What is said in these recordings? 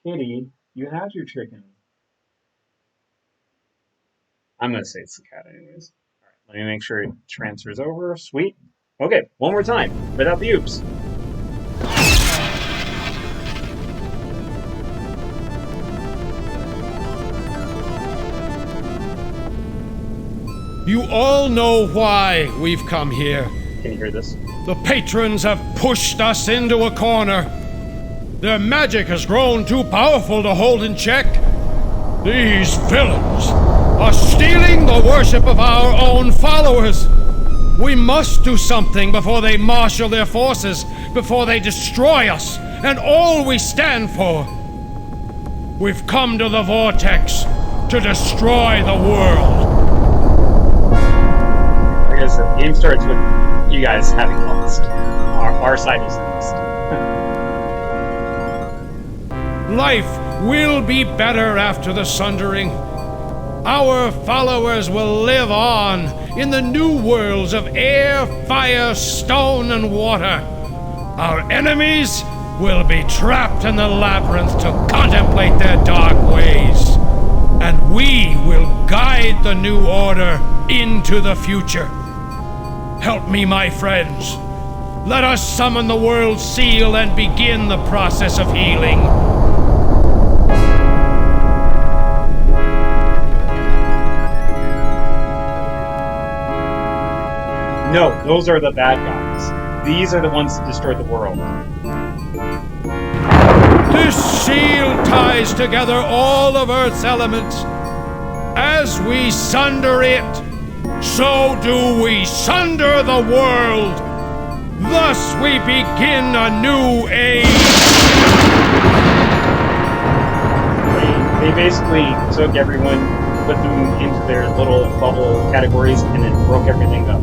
Kitty, you had your chicken. I'm gonna say it's the cat anyways. Alright, let me make sure it transfers over. Sweet. Okay, one more time, without the oops. You all know why we've come here. Can you hear this? The patrons have pushed us into a corner. Their magic has grown too powerful to hold in check. These villains are stealing the worship of our own followers. We must do something before they marshal their forces, before they destroy us and all we stand for. We've come to the Vortex to destroy the world. I guess the game starts with you guys having lost. Our side is lost. Life will be better after the sundering. Our followers will live on in the new worlds of air, fire, stone, and water. Our enemies will be trapped in the labyrinth to contemplate their dark ways. And we will guide the new order into the future. Help me, my friends. Let us summon the world's seal and begin the process of healing. No, those are the bad guys. These are the ones that destroyed the world. This seal ties together all of Earth's elements. As we sunder it, so do we sunder the world. Thus we begin a new age. They basically took everyone, put them into their little bubble categories, and then broke everything up.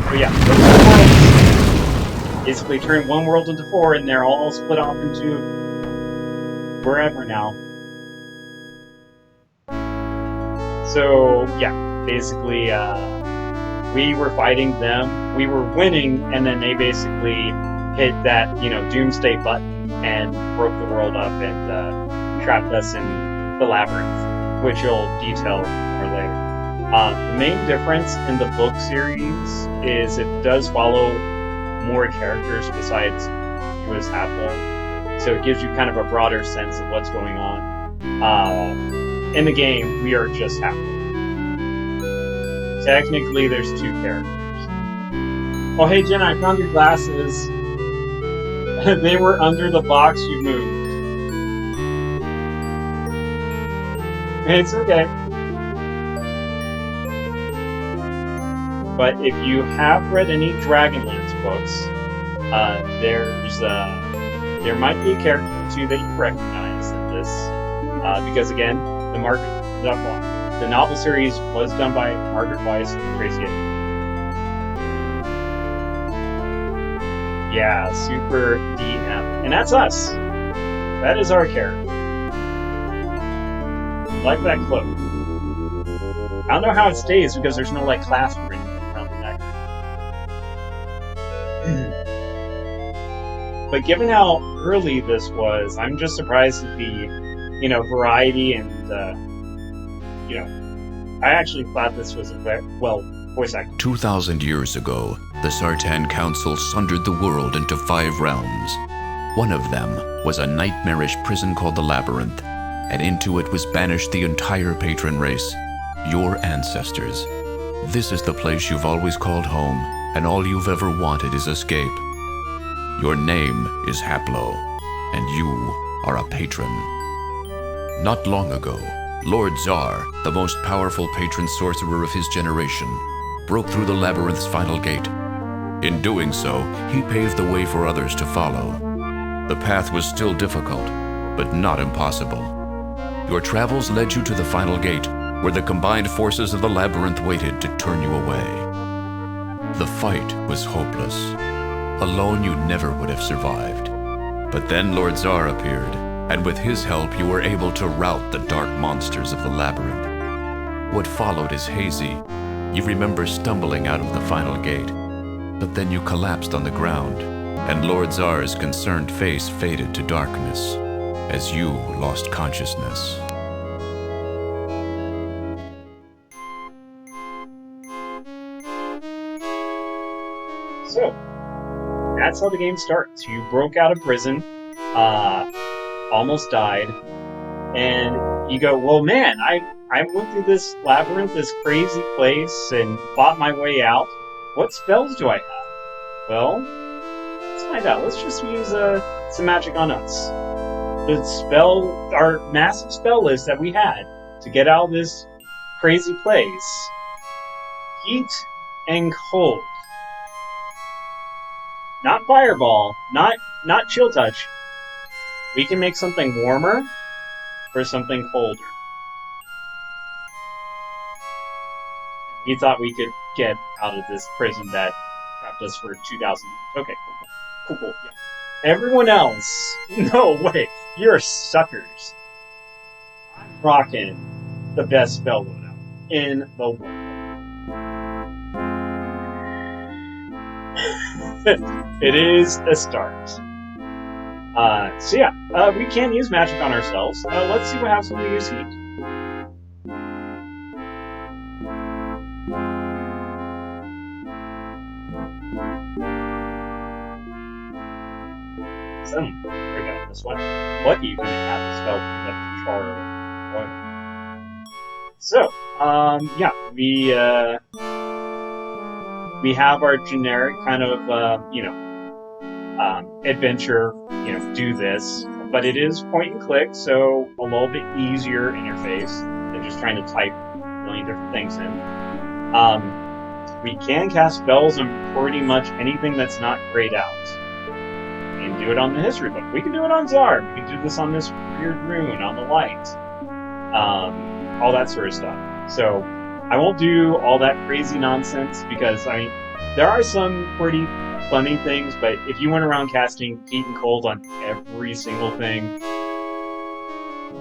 So yeah, those worlds basically turned one world into four, and they're all split off into wherever now. So yeah, basically we were fighting them, we were winning, and then they basically hit that, doomsday button and broke the world up and trapped us in the labyrinth, which you'll detail more later. The main difference in the book series is it does follow more characters besides you as Haplo, so it gives you kind of a broader sense of what's going on. In the game, we are just Haplo. Technically, there's two characters. Oh, hey Jen, I found your glasses. They were under the box you moved. It's okay. But if you have read any Dragonlance books, there might be a character or two that you recognize in this, because again, the novel series was done by Margaret Weiss and Tracy Hickman. Yeah, Super DM, and that's us. That is our character. Like that cloak. I don't know how it stays because there's no clasp or anything around the neck. But given how early this was, I'm just surprised at the, variety and, I actually thought this was a voice acting. 2,000 years ago, the Sartan Council sundered the world into 5 realms. One of them was a nightmarish prison called the Labyrinth, and into it was banished the entire patron race, your ancestors. This is the place you've always called home, and all you've ever wanted is escape. Your name is Haplo, and you are a patron. Not long ago, Lord Czar, the most powerful patron sorcerer of his generation, broke through the labyrinth's final gate. In doing so, he paved the way for others to follow. The path was still difficult, but not impossible. Your travels led you to the final gate, where the combined forces of the labyrinth waited to turn you away. The fight was hopeless. Alone, you never would have survived. But then Lord Tsar appeared, and with his help you were able to rout the dark monsters of the labyrinth. What followed is hazy. You remember stumbling out of the final gate, but then you collapsed on the ground, and Lord Tsar's concerned face faded to darkness as you lost consciousness. So, that's how the game starts. You broke out of prison, almost died, and you go, well, man, I went through this labyrinth, this crazy place, and fought my way out. What spells do I have? Well, let's find out. Let's just use some magic on us. Our massive spell list that we had to get out of this crazy place. Heat and cold. Not fireball, not chill touch. We can make something warmer or something colder. We thought we could get out of this prison that trapped us for 2,000 years. Okay, cool, yeah. Everyone else, no way, you're suckers. I'm rocking the best spell loadout in the world. It is a start. So yeah, we can use magic on ourselves. Let's see what happens when we use heat. So, break out this one. Lucky you didn't have the spell turned up to char oil. So, yeah, we have our generic kind of, adventure, do this, but it is point and click, so a little bit easier interface than just trying to type a million different things in. We can cast spells on pretty much anything that's not grayed out. We can do it on the history book. We can do it on Tsar. We can do this on this weird rune, on the light. All that sort of stuff. So, I won't do all that crazy nonsense because, there are some pretty funny things, but if you went around casting heat and cold on every single thing,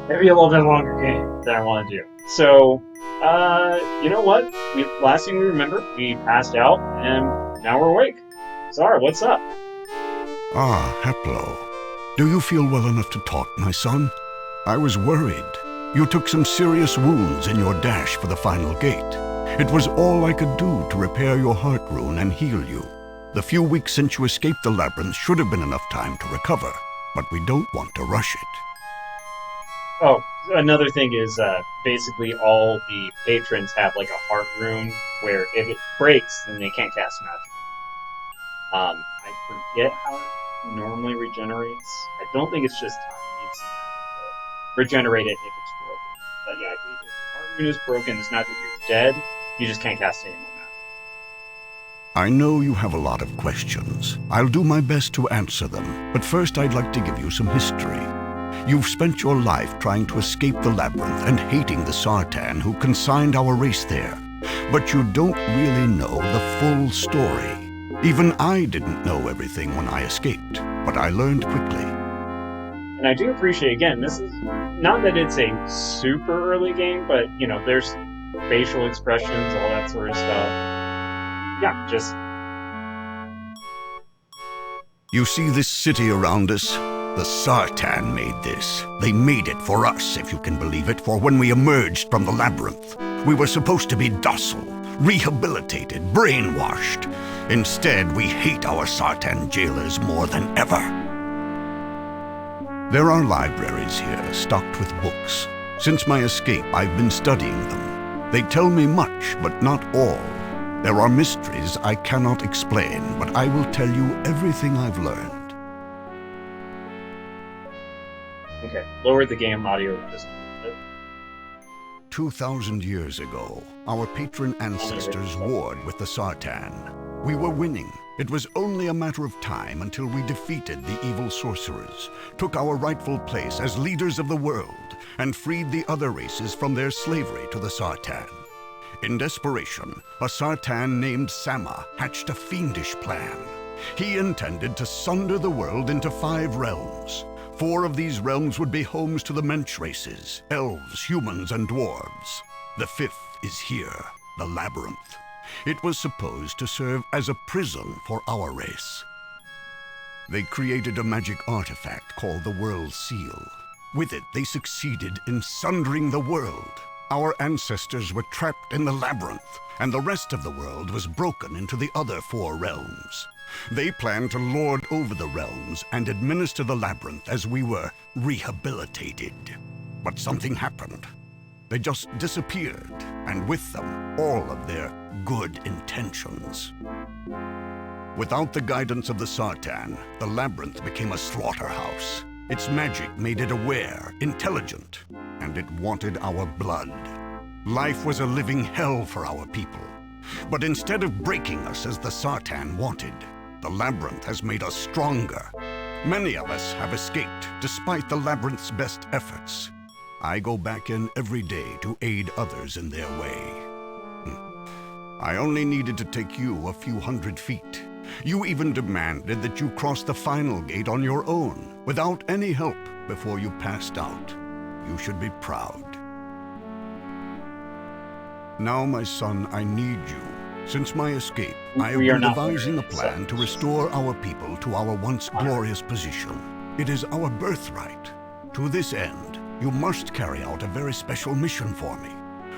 it'd be a little bit longer game than I want to do. So, you know what? Last thing we remember, we passed out, and now we're awake. Tsar, what's up? Ah, Haplo. Do you feel well enough to talk, my son? I was worried. You took some serious wounds in your dash for the final gate. It was all I could do to repair your heart rune and heal you. The few weeks since you escaped the labyrinth should have been enough time to recover, but we don't want to rush it. Oh, another thing is, basically all the patrons have like a heart rune where if it breaks, then they can't cast magic. I forget how it normally regenerates. I don't think it's just time. You need some magic to regenerate it if it's broken. But yeah, if your heart rune is broken, it's not that you're dead, you just can't cast any more magic. I know you have a lot of questions. I'll do my best to answer them, but first I'd like to give you some history. You've spent your life trying to escape the labyrinth and hating the Sartan who consigned our race there. But you don't really know the full story. Even I didn't know everything when I escaped, but I learned quickly. And I do appreciate, again, this is not that it's a super early game, but, there's facial expressions, all that sort of stuff. Yeah, just... You see this city around us? The Sartan made this. They made it for us, if you can believe it, for when we emerged from the labyrinth. We were supposed to be docile, rehabilitated, brainwashed. Instead, we hate our Sartan jailers more than ever. There are libraries here, stocked with books. Since my escape, I've been studying them. They tell me much, but not all. There are mysteries I cannot explain, but I will tell you everything I've learned. Okay, lower the game audio just a bit. 2,000 years ago, our patron ancestors warred with the Sartan. We were winning. It was only a matter of time until we defeated the evil sorcerers, took our rightful place as leaders of the world, and freed the other races from their slavery to the Sartan. In desperation, a Sartan named Sama hatched a fiendish plan. He intended to sunder the world into 5 realms. 4 of these realms would be homes to the mensch races, elves, humans, and dwarves. The 5th is here, the labyrinth. It was supposed to serve as a prison for our race. They created a magic artifact called the World Seal. With it, they succeeded in sundering the world. Our ancestors were trapped in the labyrinth, and the rest of the world was broken into the other 4 realms. They planned to lord over the realms and administer the labyrinth as we were rehabilitated. But something happened. They just disappeared, and with them, all of their good intentions. Without the guidance of the Sartan, the labyrinth became a slaughterhouse. Its magic made it aware, intelligent, and it wanted our blood. Life was a living hell for our people. But instead of breaking us as the Sartan wanted, the labyrinth has made us stronger. Many of us have escaped, despite the labyrinth's best efforts. I go back in every day to aid others in their way. I only needed to take you a few hundred feet. You even demanded that you cross the final gate on your own, without any help, before you passed out. You should be proud. Now, my son, I need you. Since my escape, I have been devising a plan to restore our people to our once glorious position. It is our birthright. To this end, you must carry out a very special mission for me.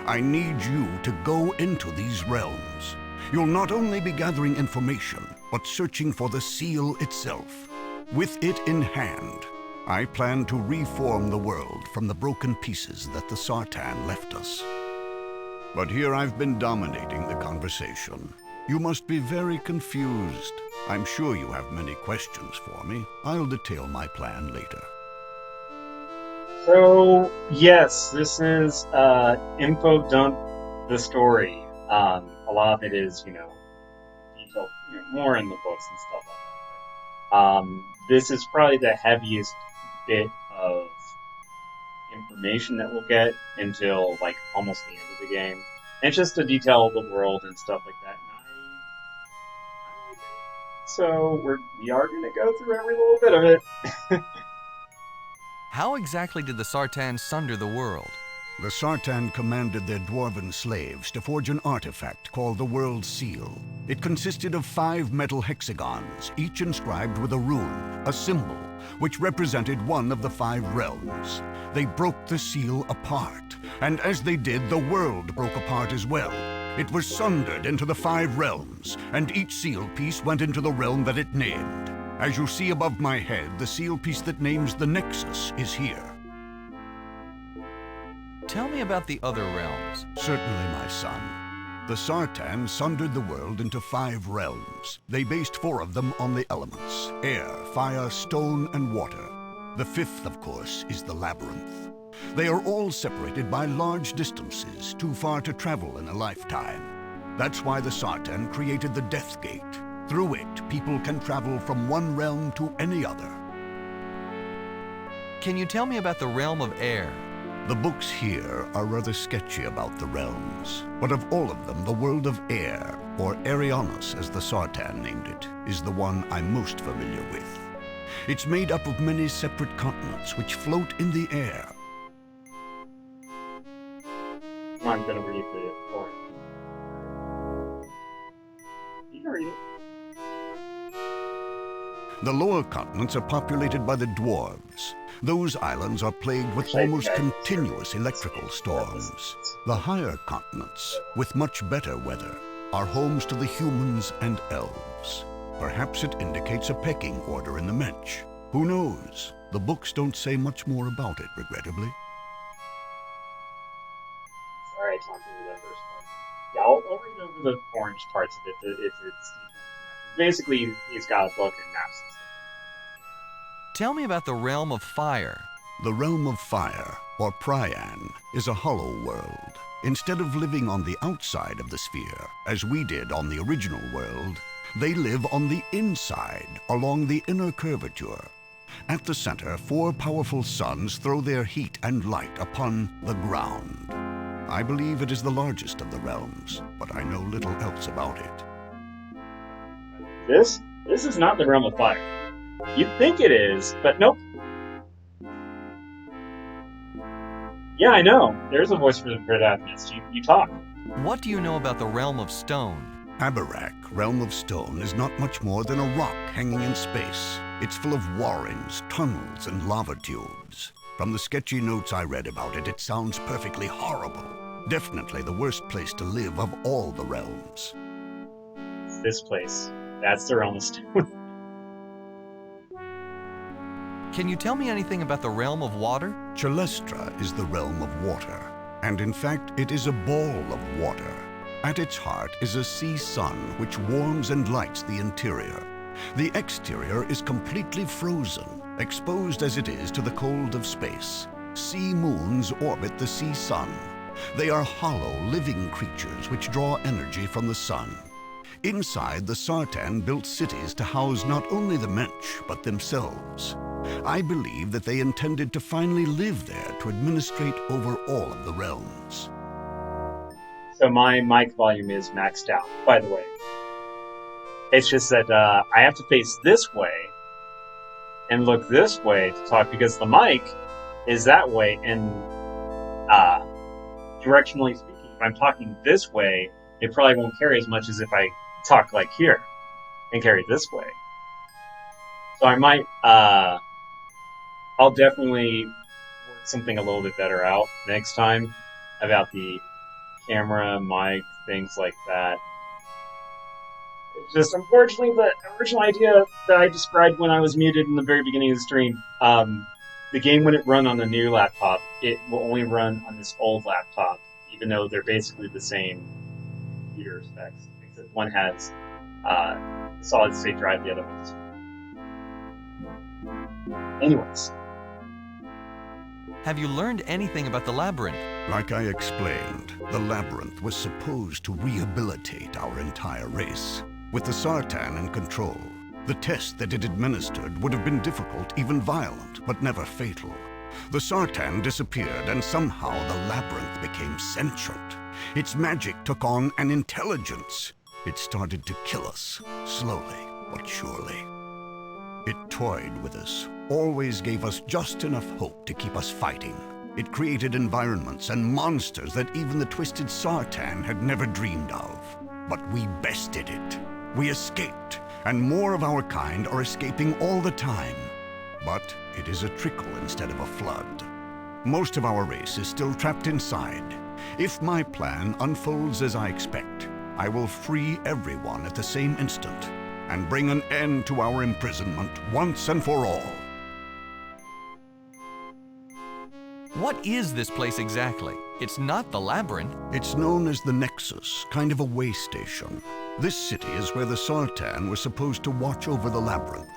I need you to go into these realms. You'll not only be gathering information, but searching for the seal itself. With it in hand, I plan to reform the world from the broken pieces that the Sartan left us. But here I've been dominating the conversation. You must be very confused. I'm sure you have many questions for me. I'll detail my plan later. So, yes, this is info dump the story. A lot of it is, detailed, more in the books and stuff like that. This is probably the heaviest bit of information that we'll get until like almost the end of the game. And it's just to detail the world and stuff like that. I like it. So we are going to go through every little bit of it. How exactly did the Sartan sunder the world? The Sartan commanded their dwarven slaves to forge an artifact called the World Seal. It consisted of 5 metal hexagons, each inscribed with a rune, a symbol, which represented one of the 5 realms. They broke the seal apart, and as they did, the world broke apart as well. It was sundered into the 5 realms, and each seal piece went into the realm that it named. As you see above my head, the seal piece that names the Nexus is here. Tell me about the other realms. Certainly, my son. The Sartan sundered the world into 5 realms. They based 4 of them on the elements: air, fire, stone, and water. The 5th, of course, is the labyrinth. They are all separated by large distances, too far to travel in a lifetime. That's why the Sartan created the Death Gate. Through it, people can travel from one realm to any other. Can you tell me about the realm of air? The books here are rather sketchy about the realms, but of all of them, the world of air, or Arianos as the Sartan named it, is the one I'm most familiar with. It's made up of many separate continents which float in the air. I'm going to read the story. You can read it. The lower continents are populated by the dwarves. Those islands are plagued with almost continuous electrical storms. The higher continents, with much better weather, are homes to the humans and elves. Perhaps it indicates a pecking order in the mensch. Who knows? The books don't say much more about it, regrettably. Sorry, I talked over that first part. Yeah, I'll read over the orange parts of it if it's basically he's got a book and maps and stuff. Tell me about the realm of fire. The realm of fire, or Prian, is a hollow world. Instead of living on the outside of the sphere, as we did on the original world, they live on the inside, along the inner curvature. At the center, 4 powerful suns throw their heat and light upon the ground. I believe it is the largest of the realms, but I know little else about it. This? This is not the realm of fire. You'd think it is, but nope. Yeah, I know. There's a voice for the protagonist. You talk. What do you know about the realm of stone? Abarak, Realm of Stone, is not much more than a rock hanging in space. It's full of warrens, tunnels, and lava tubes. From the sketchy notes I read about it, it sounds perfectly horrible. Definitely the worst place to live of all the realms. It's this place. That's the realm of stone. Can you tell me anything about the realm of water? Chalestra is the realm of water, and in fact it is a ball of water. At its heart is a sea sun which warms and lights the interior. The exterior is completely frozen, exposed as it is to the cold of space. Sea moons orbit the sea sun. They are hollow, living creatures which draw energy from the sun. Inside, the Sartan built cities to house not only the Mensch, but themselves. I believe that they intended to finally live there to administrate over all of the realms. So my mic volume is maxed out, by the way. It's just that I have to face this way and look this way to talk because the mic is that way, and directionally speaking, if I'm talking this way, it probably won't carry as much as if I talk like here and carry this way. So I might, I'll definitely work something a little bit better out next time about the camera, mic, things like that. It's just unfortunately the original idea that I described when I was muted in the very beginning of the stream, the game wouldn't run on the new laptop. It will only run on this old laptop, even though they're basically the same computer specs, except one has a solid state drive, the other one doesn't. Anyways. Have you learned anything about the labyrinth? Like I explained, the labyrinth was supposed to rehabilitate our entire race. With the Sartan in control, the test that it administered would have been difficult, even violent, but never fatal. The Sartan disappeared, and somehow the labyrinth became sentient. Its magic took on an intelligence. It started to kill us, slowly but surely. It toyed with us, always gave us just enough hope to keep us fighting. It created environments and monsters that even the twisted Sartan had never dreamed of. But we bested it. We escaped, and more of our kind are escaping all the time. But it is a trickle instead of a flood. Most of our race is still trapped inside. If my plan unfolds as I expect, I will free everyone at the same instant and bring an end to our imprisonment once and for all. What is this place exactly? It's not the labyrinth. It's known as the Nexus, kind of a way station. This city is where the Sartan were supposed to watch over the labyrinth.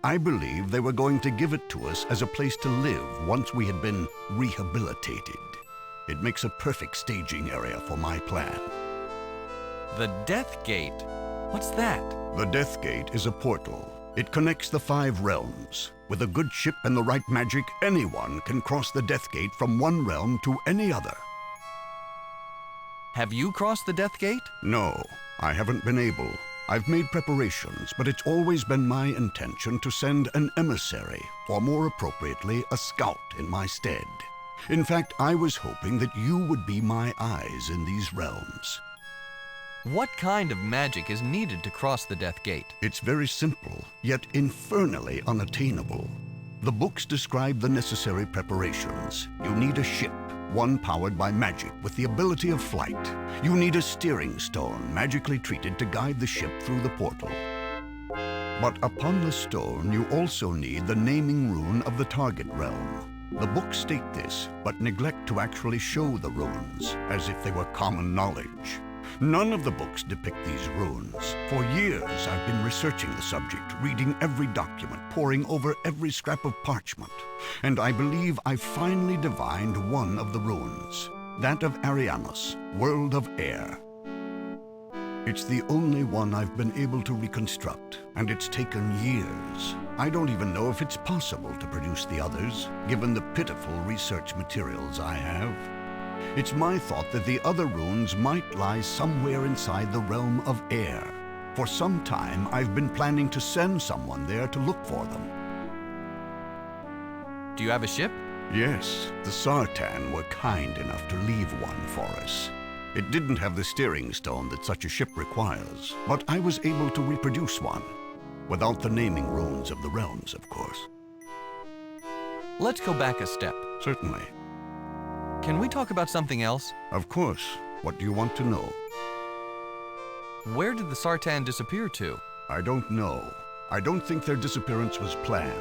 I believe they were going to give it to us as a place to live once we had been rehabilitated. It makes a perfect staging area for my plan. The Death Gate. What's that? The Death Gate is a portal. It connects the 5 realms. With a good ship and the right magic, anyone can cross the Death Gate from one realm to any other. Have you crossed the Death Gate? No, I haven't been able. I've made preparations, but it's always been my intention to send an emissary, or more appropriately, a scout in my stead. In fact, I was hoping that you would be my eyes in these realms. What kind of magic is needed to cross the Death Gate? It's very simple, yet infernally unattainable. The books describe the necessary preparations. You need a ship, one powered by magic with the ability of flight. You need a steering stone, magically treated to guide the ship through the portal. But upon the stone, you also need the naming rune of the target realm. The books state this, but neglect to actually show the runes, as if they were common knowledge. None of the books depict these runes. For years, I've been researching the subject, reading every document, poring over every scrap of parchment. And I believe I've finally divined one of the runes, that of Arianos, World of Air. It's the only one I've been able to reconstruct, and it's taken years. I don't even know if it's possible to produce the others, given the pitiful research materials I have. It's my thought that the other runes might lie somewhere inside the realm of air. For some time, I've been planning to send someone there to look for them. Do you have a ship? Yes, the Sartan were kind enough to leave one for us. It didn't have the steering stone that such a ship requires, but I was able to reproduce one. Without the naming runes of the realms, of course. Let's go back a step. Certainly. Can we talk about something else? Of course. What do you want to know? Where did the Sartan disappear to? I don't know. I don't think their disappearance was planned.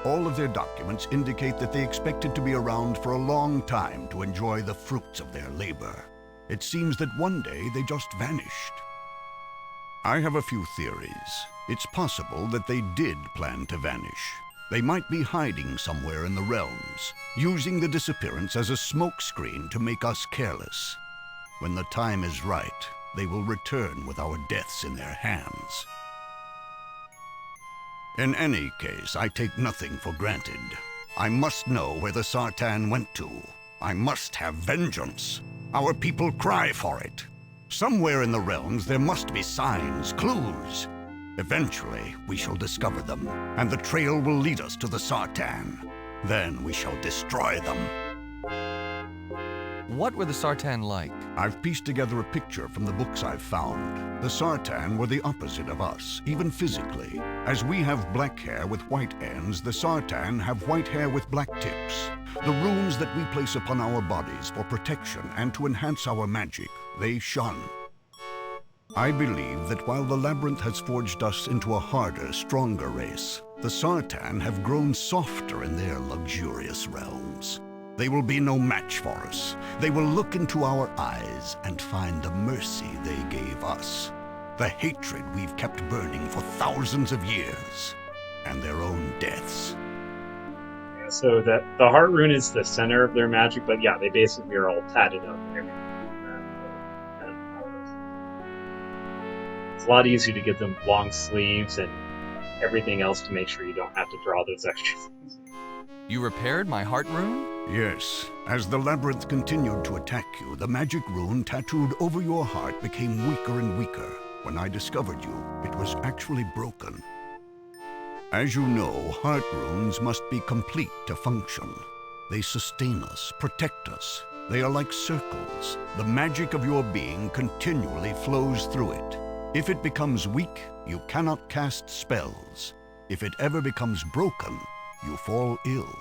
All of their documents indicate that they expected to be around for a long time to enjoy the fruits of their labor. It seems that one day they just vanished. I have a few theories. It's possible that they did plan to vanish. They might be hiding somewhere in the realms, using the disappearance as a smokescreen to make us careless. When the time is right, they will return with our deaths in their hands. In any case, I take nothing for granted. I must know where the Sartan went to. I must have vengeance. Our people cry for it. Somewhere in the realms there must be signs, clues. Eventually, we shall discover them, and the trail will lead us to the Sartan. Then we shall destroy them. What were the Sartan like? I've pieced together a picture from the books I've found. The Sartan were the opposite of us, even physically. As we have black hair with white ends, the Sartan have white hair with black tips. The runes that we place upon our bodies for protection and to enhance our magic, they shun. I believe that while the Labyrinth has forged us into a harder, stronger race, the Sartan have grown softer in their luxurious realms. They will be no match for us. They will look into our eyes and find the mercy they gave us, the hatred we've kept burning for thousands of years, and their own deaths. Yeah, so that the heart rune is the center of their magic, but yeah, they basically are all tatted up and everything. It's a lot easier to get them long sleeves and everything else to make sure you don't have to draw those extra things. You repaired my heart rune? Yes. As the Labyrinth continued to attack you, the magic rune tattooed over your heart became weaker and weaker. When I discovered you, it was actually broken. As you know, heart runes must be complete to function. They sustain us, protect us. They are like circles. The magic of your being continually flows through it. If it becomes weak, you cannot cast spells. If it ever becomes broken, you fall ill.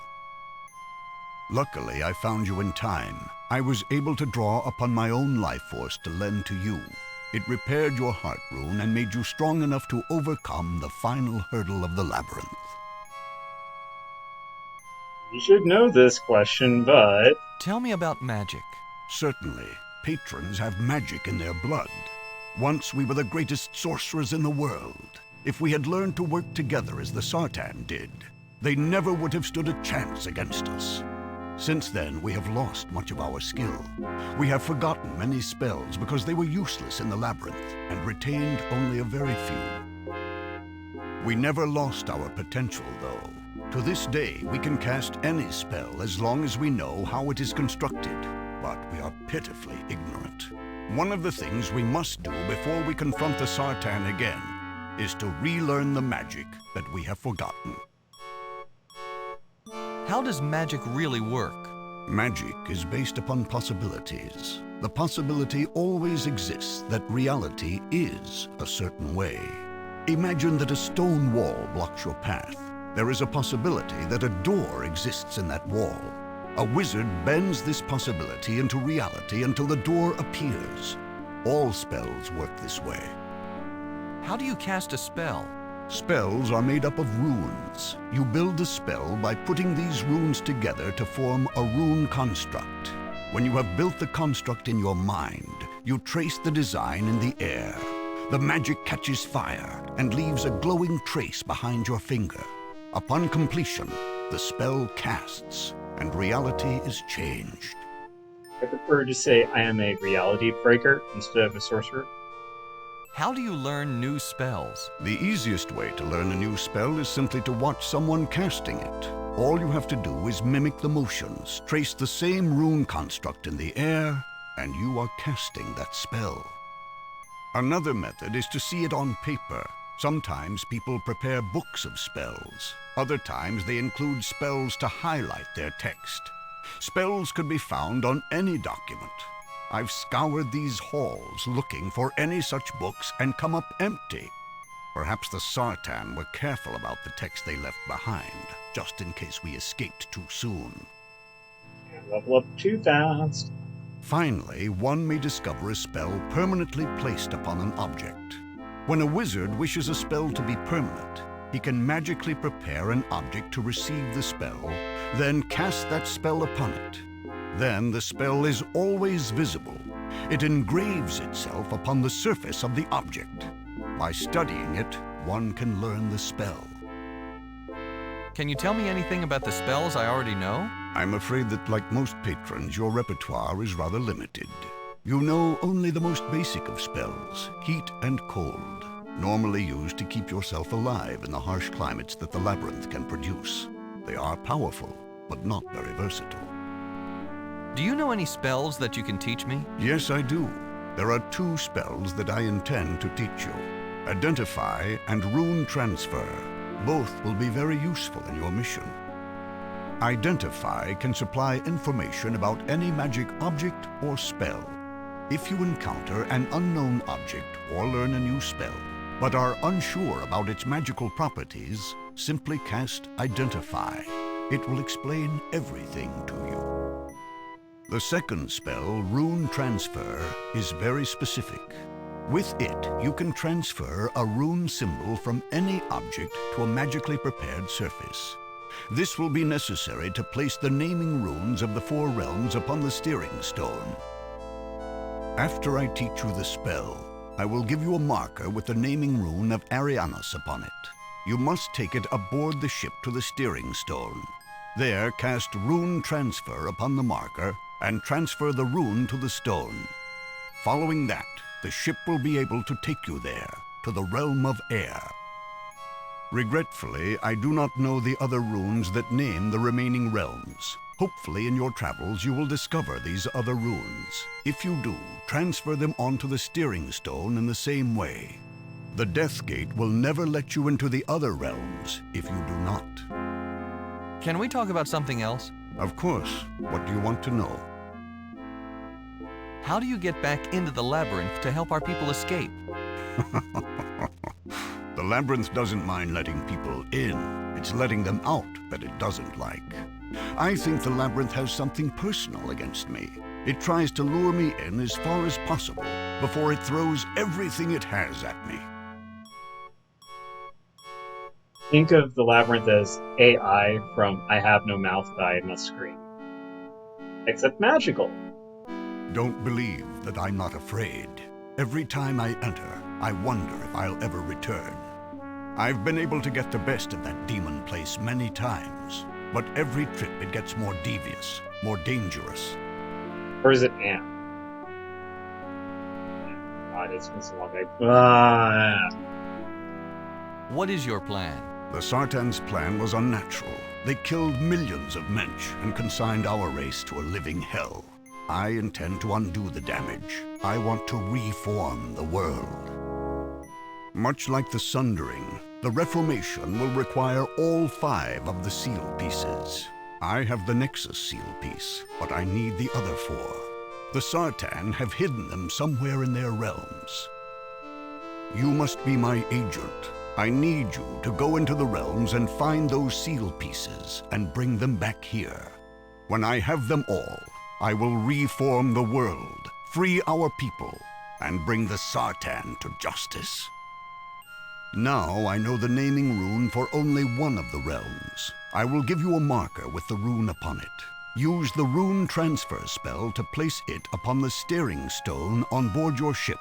Luckily, I found you in time. I was able to draw upon my own life force to lend to you. It repaired your heart rune and made you strong enough to overcome the final hurdle of the Labyrinth. You should know this question, but... Tell me about magic. Certainly, patrons have magic in their blood. Once we were the greatest sorcerers in the world. If we had learned to work together as the Sartan did, they never would have stood a chance against us. Since then, we have lost much of our skill. We have forgotten many spells because they were useless in the Labyrinth and retained only a very few. We never lost our potential, though. To this day, we can cast any spell as long as we know how it is constructed, but we are pitifully ignorant. One of the things we must do before we confront the Sartan again is to relearn the magic that we have forgotten. How does magic really work? Magic is based upon possibilities. The possibility always exists that reality is a certain way. Imagine that a stone wall blocks your path. There is a possibility that a door exists in that wall. A wizard bends this possibility into reality until the door appears. All spells work this way. How do you cast a spell? Spells are made up of runes. You build a spell by putting these runes together to form a rune construct. When you have built the construct in your mind, you trace the design in the air. The magic catches fire and leaves a glowing trace behind your finger. Upon completion, the spell casts, and reality is changed. I prefer to say I am a reality breaker instead of a sorcerer. How do you learn new spells? The easiest way to learn a new spell is simply to watch someone casting it. All you have to do is mimic the motions, trace the same rune construct in the air, and you are casting that spell. Another method is to see it on paper. Sometimes people prepare books of spells. Other times they include spells to highlight their text. Spells could be found on any document. I've scoured these halls looking for any such books and come up empty. Perhaps the Sartan were careful about the text they left behind, just in case we escaped too soon. Level up too fast. Finally, one may discover a spell permanently placed upon an object. When a wizard wishes a spell to be permanent, he can magically prepare an object to receive the spell, then cast that spell upon it. Then the spell is always visible. It engraves itself upon the surface of the object. By studying it, one can learn the spell. Can you tell me anything about the spells I already know? I'm afraid that, like most patrons, your repertoire is rather limited. You know only the most basic of spells, heat and cold, normally used to keep yourself alive in the harsh climates that the labyrinth can produce. They are powerful, but not very versatile. Do you know any spells that you can teach me? Yes, I do. There are 2 spells that I intend to teach you. Identify and Rune Transfer. Both will be very useful in your mission. Identify can supply information about any magic object or spell. If you encounter an unknown object or learn a new spell, but are unsure about its magical properties, simply cast Identify. It will explain everything to you. The second spell, Rune Transfer, is very specific. With it, you can transfer a rune symbol from any object to a magically prepared surface. This will be necessary to place the naming runes of the 4 realms upon the steering stone. After I teach you the spell, I will give you a marker with the naming rune of Arianas upon it. You must take it aboard the ship to the steering stone. There, cast Rune Transfer upon the marker and transfer the rune to the stone. Following that, the ship will be able to take you there, to the realm of air. Regretfully, I do not know the other runes that name the remaining realms. Hopefully in your travels you will discover these other runes. If you do, transfer them onto the steering stone in the same way. The Death Gate will never let you into the other realms if you do not. Can we talk about something else? Of course. What do you want to know? How do you get back into the labyrinth to help our people escape? The labyrinth doesn't mind letting people in. It's letting them out that it doesn't like. I think the labyrinth has something personal against me. It tries to lure me in as far as possible before it throws everything it has at me. Think of the labyrinth as AI from I Have No Mouth, but I Must Scream. Except magical. Don't believe that I'm not afraid. Every time I enter, I wonder if I'll ever return. I've been able to get the best of that demon place many times, but every trip it gets more devious, more dangerous. Or is it Anne? God, it's been so long. What is your plan? The Sartan's plan was unnatural. They killed millions of mensch and consigned our race to a living hell. I intend to undo the damage. I want to reform the world. Much like the Sundering, the Reformation will require all 5 of the seal pieces. I have the Nexus seal piece, but I need the other 4. The Sartan have hidden them somewhere in their realms. You must be my agent. I need you to go into the realms and find those seal pieces and bring them back here. When I have them all, I will reform the world, free our people, and bring the Sartan to justice. Now I know the naming rune for only one of the realms. I will give you a marker with the rune upon it. Use the Rune Transfer spell to place it upon the steering stone on board your ship.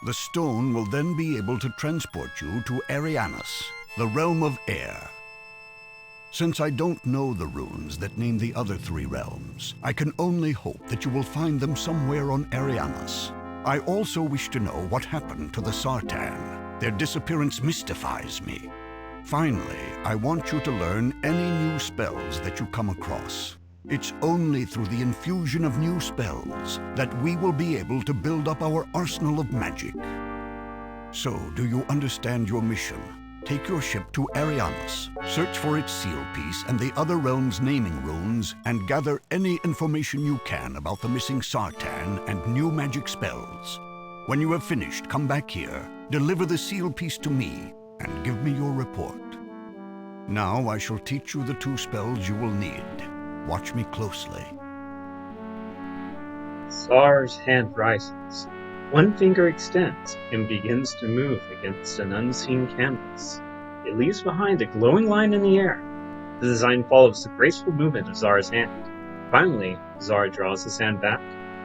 The stone will then be able to transport you to Arianas, the realm of air. Since I don't know the runes that name the other 3 realms, I can only hope that you will find them somewhere on Arianas. I also wish to know what happened to the Sartan. Their disappearance mystifies me. Finally, I want you to learn any new spells that you come across. It's only through the infusion of new spells that we will be able to build up our arsenal of magic. So, do you understand your mission? Take your ship to Arianus, search for its seal piece and the other realm's naming runes, and gather any information you can about the missing Sartan and new magic spells. When you have finished, come back here, deliver the seal piece to me, and give me your report. Now I shall teach you the 2 spells you will need. Watch me closely. Czar's hand rises. One finger extends and begins to move against an unseen canvas. It leaves behind a glowing line in the air. The design follows the graceful movement of Czar's hand. Finally, Czar draws his hand back,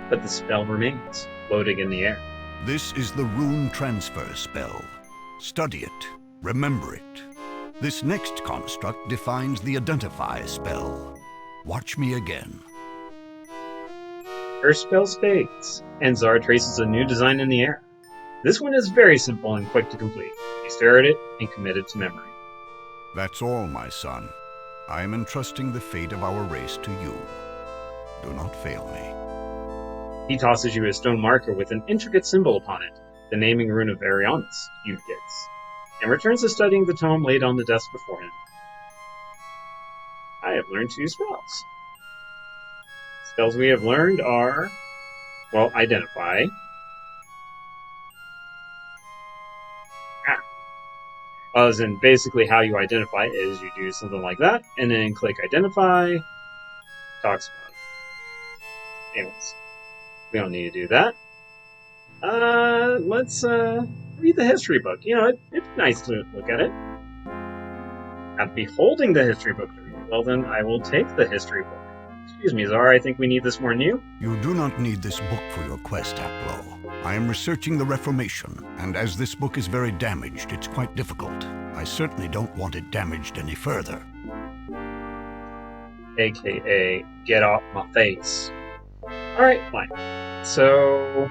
but the spell remains, floating in the air. This is the rune transfer spell. Study it. Remember it. This next construct defines the identify spell. Watch me again. Her spell fades, and Czar traces a new design in the air. This one is very simple and quick to complete. You stare at it and commit it to memory. That's all, my son. I am entrusting the fate of our race to you. Do not fail me. He tosses you a stone marker with an intricate symbol upon it, the naming rune of Arianus, you gets, and returns to studying the tome laid on the desk before him. I have learned 2 spells. Spells we have learned are, well, identify. As in, basically how you identify is you do something like that, and then click identify, talks about it. Anyways, we don't need to do that. Let's read the history book. You know, it's nice to look at it. I'd be holding the history book to read. Well, then I will take the history book. Excuse me, Czar, I think we need this more than you. You do not need this book for your quest, Haplo. I am researching the Reformation, and as this book is very damaged, it's quite difficult. I certainly don't want it damaged any further. AKA, get off my face. Alright, fine. So,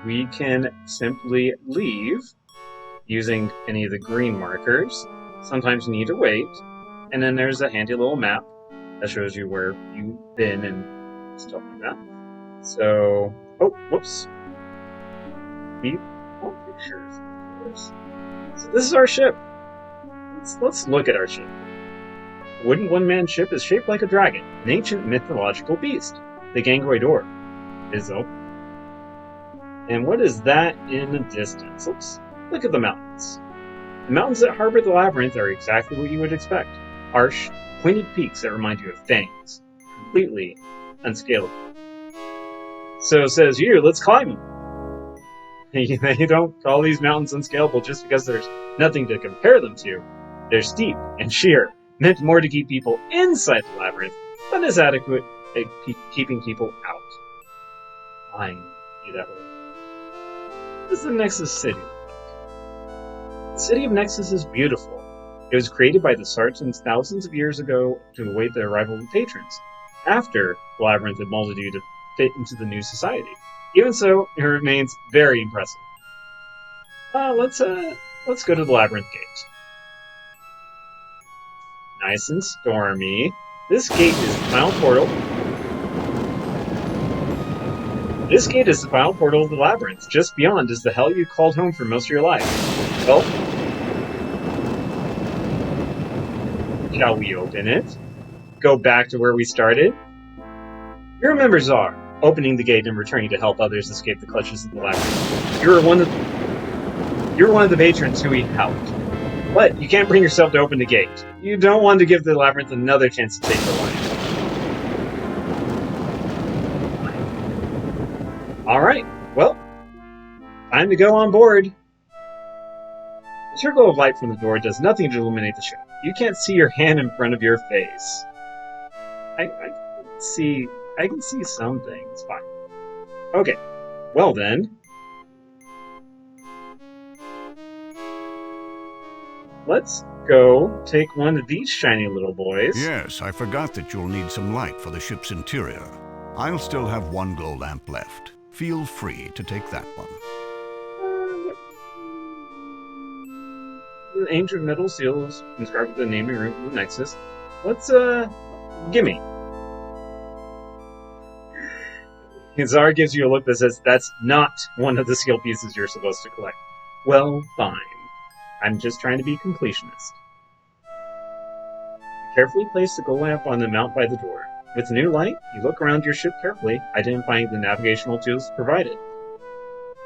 we can simply leave using any of the green markers. Sometimes you need to wait. And then there's a handy little map that shows you where you've been and stuff like that. So, oh, whoops. We want pictures, of course. So this is our ship. Let's look at our ship. A wooden one-man ship is shaped like a dragon, an ancient mythological beast. The gangway door is open. And what is that in the distance? Let's look at the mountains. The mountains that harbor the labyrinth are exactly what you would expect. Harsh, pointed peaks that remind you of fangs. Completely unscalable. So it says, here, let's climb them. You don't call these mountains unscalable just because there's nothing to compare them to. They're steep and sheer, meant more to keep people inside the labyrinth than is adequate at keeping people out. I see that way. This is the Nexus City. The city of Nexus is beautiful. It was created by the Sartans thousands of years ago to await the arrival of patrons, after the labyrinth had molded you to fit into the new society. Even so, it remains very impressive. Let's go to the labyrinth gate. Nice and stormy. This gate is the final portal. This gate is the final portal of the labyrinth. Just beyond is the hell you called home for most of your life. Well, shall we open it? Go back to where we started? You remember Czar, opening the gate and returning to help others escape the clutches of the labyrinth. You're one of the patrons who he helped. But you can't bring yourself to open the gate. You don't want to give the labyrinth another chance to take your life. Alright, well, time to go on board. The circle of light from the door does nothing to illuminate the ship. You can't see your hand in front of your face. I can see some things. Fine. Okay. Well then. Let's go take one of these shiny little boys. Yes, I forgot that you'll need some light for the ship's interior. I'll still have one glow lamp left. Feel free to take that one. The ancient metal seal is inscribed with the naming room of the Nexus. Let's, gimme. Czar gives you a look that says that's not one of the skill pieces you're supposed to collect. Well, fine. I'm just trying to be completionist. You carefully place the glow lamp on the mount by the door. With the new light, you look around your ship carefully, identifying the navigational tools provided.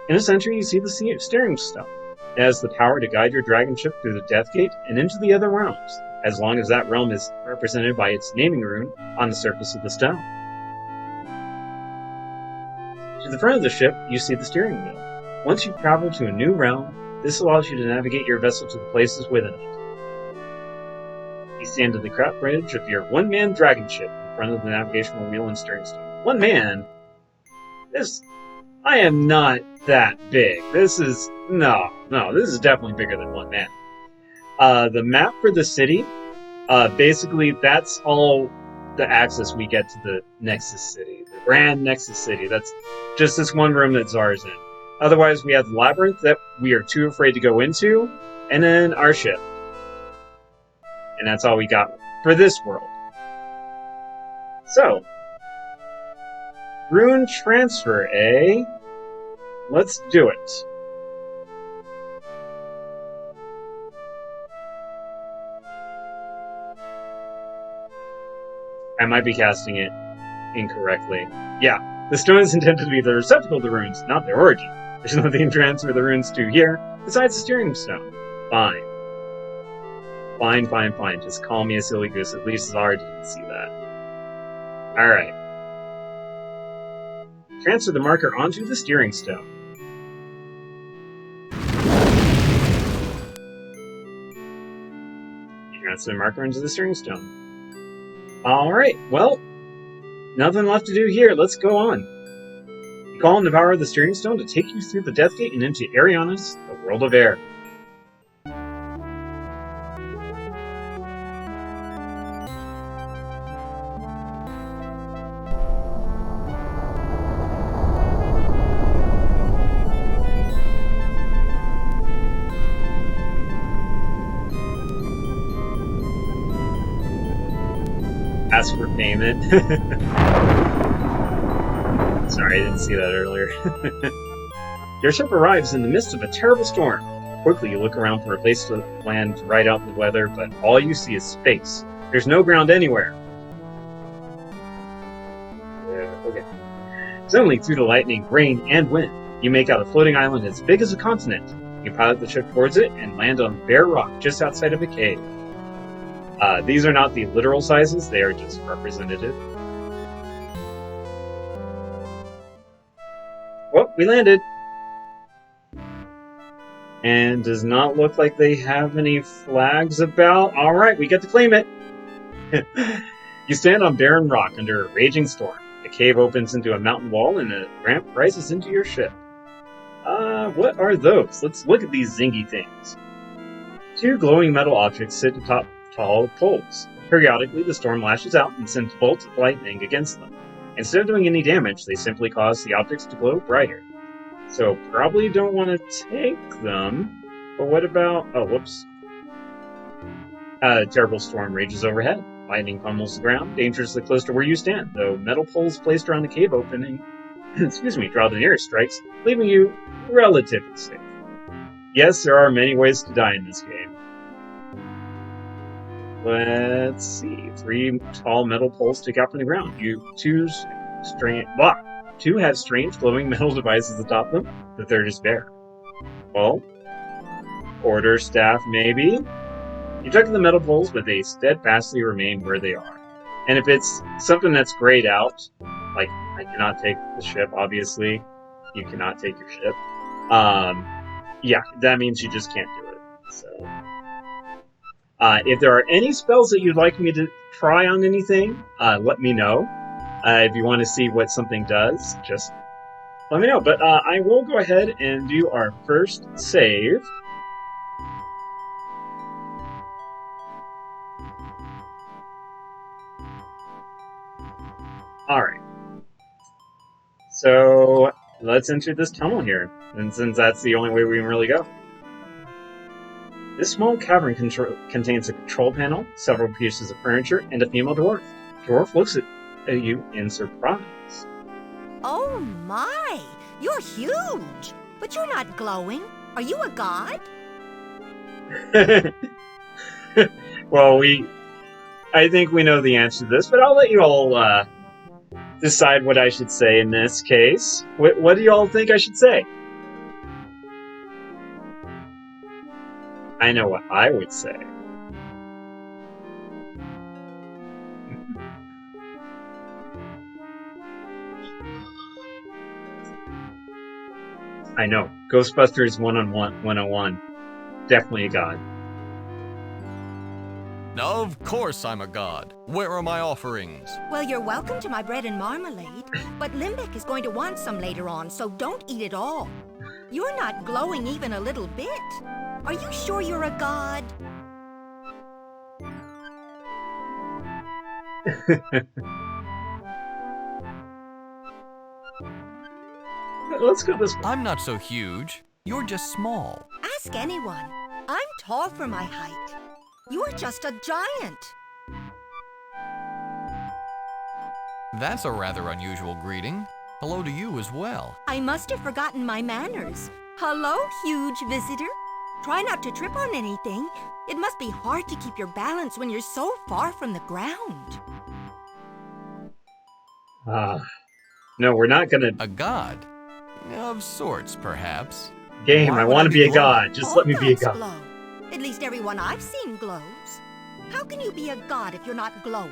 In the center, you see the steering stone. It has the power to guide your dragon ship through the Death Gate and into the other realms, as long as that realm is represented by its naming rune on the surface of the stone. To the front of the ship, you see the steering wheel. Once you travel to a new realm, this allows you to navigate your vessel to the places within it. You stand at the crap bridge of your one-man dragon ship in front of the navigational wheel and steering stone. One man? I am not that big. This is definitely bigger than one man. The map for the city, basically that's all the access we get to the Nexus City, the Grand Nexus City. That's just this one room that Czar's in. Otherwise, we have the labyrinth that we are too afraid to go into, and then our ship. And that's all we got for this world. So, rune transfer, eh? Let's do it. I might be casting it incorrectly. Yeah, the stone is intended to be the receptacle of the runes, not their origin. There's nothing to transfer the runes to here, besides the steering stone. Fine. Fine. Just call me a silly goose. At least Zara didn't see that. Alright. Transfer the marker onto the steering stone. You transfer the marker into the steering stone. Alright, well, nothing left to do here. Let's go on. You call on the power of the steering stone to take you through the Death Gate and into Arianis, the world of air. Ask for payment. Sorry, I didn't see that earlier. Your ship arrives in the midst of a terrible storm. Quickly, you look around for a place to land right out in the weather, but all you see is space. There's no ground anywhere. Okay. Suddenly, through the lightning, rain, and wind, you make out a floating island as big as a continent. You pilot the ship towards it and land on bare rock just outside of a cave. These are not the literal sizes, they are just representative. Well, we landed. And does not look like they have any flags about. Alright, we get to claim it. You stand on barren rock under a raging storm. A cave opens into a mountain wall and a ramp rises into your ship. What are those? Let's look at these zingy things. Two glowing metal objects sit atop tall poles. Periodically, the storm lashes out and sends bolts of lightning against them. Instead of doing any damage, they simply cause the objects to glow brighter. So, probably don't want to take them. But what about... Oh, whoops. A terrible storm rages overhead. Lightning pummels the ground, dangerously close to where you stand, though metal poles placed around the cave opening draw the nearest strikes, leaving you relatively safe. Yes, there are many ways to die in this game. Let's see. 3 tall metal poles stick out from the ground. Two have strange glowing metal devices atop them. The third is bare. Well, order staff maybe? You tug at the metal poles, but they steadfastly remain where they are. And if it's something that's grayed out, like I cannot take the ship, obviously. You cannot take your ship. Yeah, that means you just can't do it. So, if there are any spells that you'd like me to try on anything, let me know. If you want to see what something does, just let me know. But I will go ahead and do our first save. Alright. So, let's enter this tunnel here, and since that's the only way we can really go. This small cavern contains a control panel, several pieces of furniture, and a female dwarf. The dwarf looks at you in surprise. Oh my! You're huge! But you're not glowing. Are you a god? Well, I think we know the answer to this, but I'll let you all decide what I should say in this case. What do you all think I should say? I know what I would say. I know. Ghostbusters 101. Definitely a god. Of course I'm a god. Where are my offerings? Well, you're welcome to my bread and marmalade, but Limbeck is going to want some later on, so don't eat it all. You're not glowing even a little bit. Are you sure you're a god? Let's go this way. I'm not so huge. You're just small. Ask anyone. I'm tall for my height. You're just a giant. That's a rather unusual greeting. Hello to you as well. I must have forgotten my manners. Hello, huge visitor. Try not to trip on anything. It must be hard to keep your balance when you're so far from the ground. No, we're not gonna... A god? Of sorts, perhaps. Game, Why I would want I to be be a glowing? god. Just All let me be a gods god. glow. At least everyone I've seen glows. How can you be a god if you're not glowing?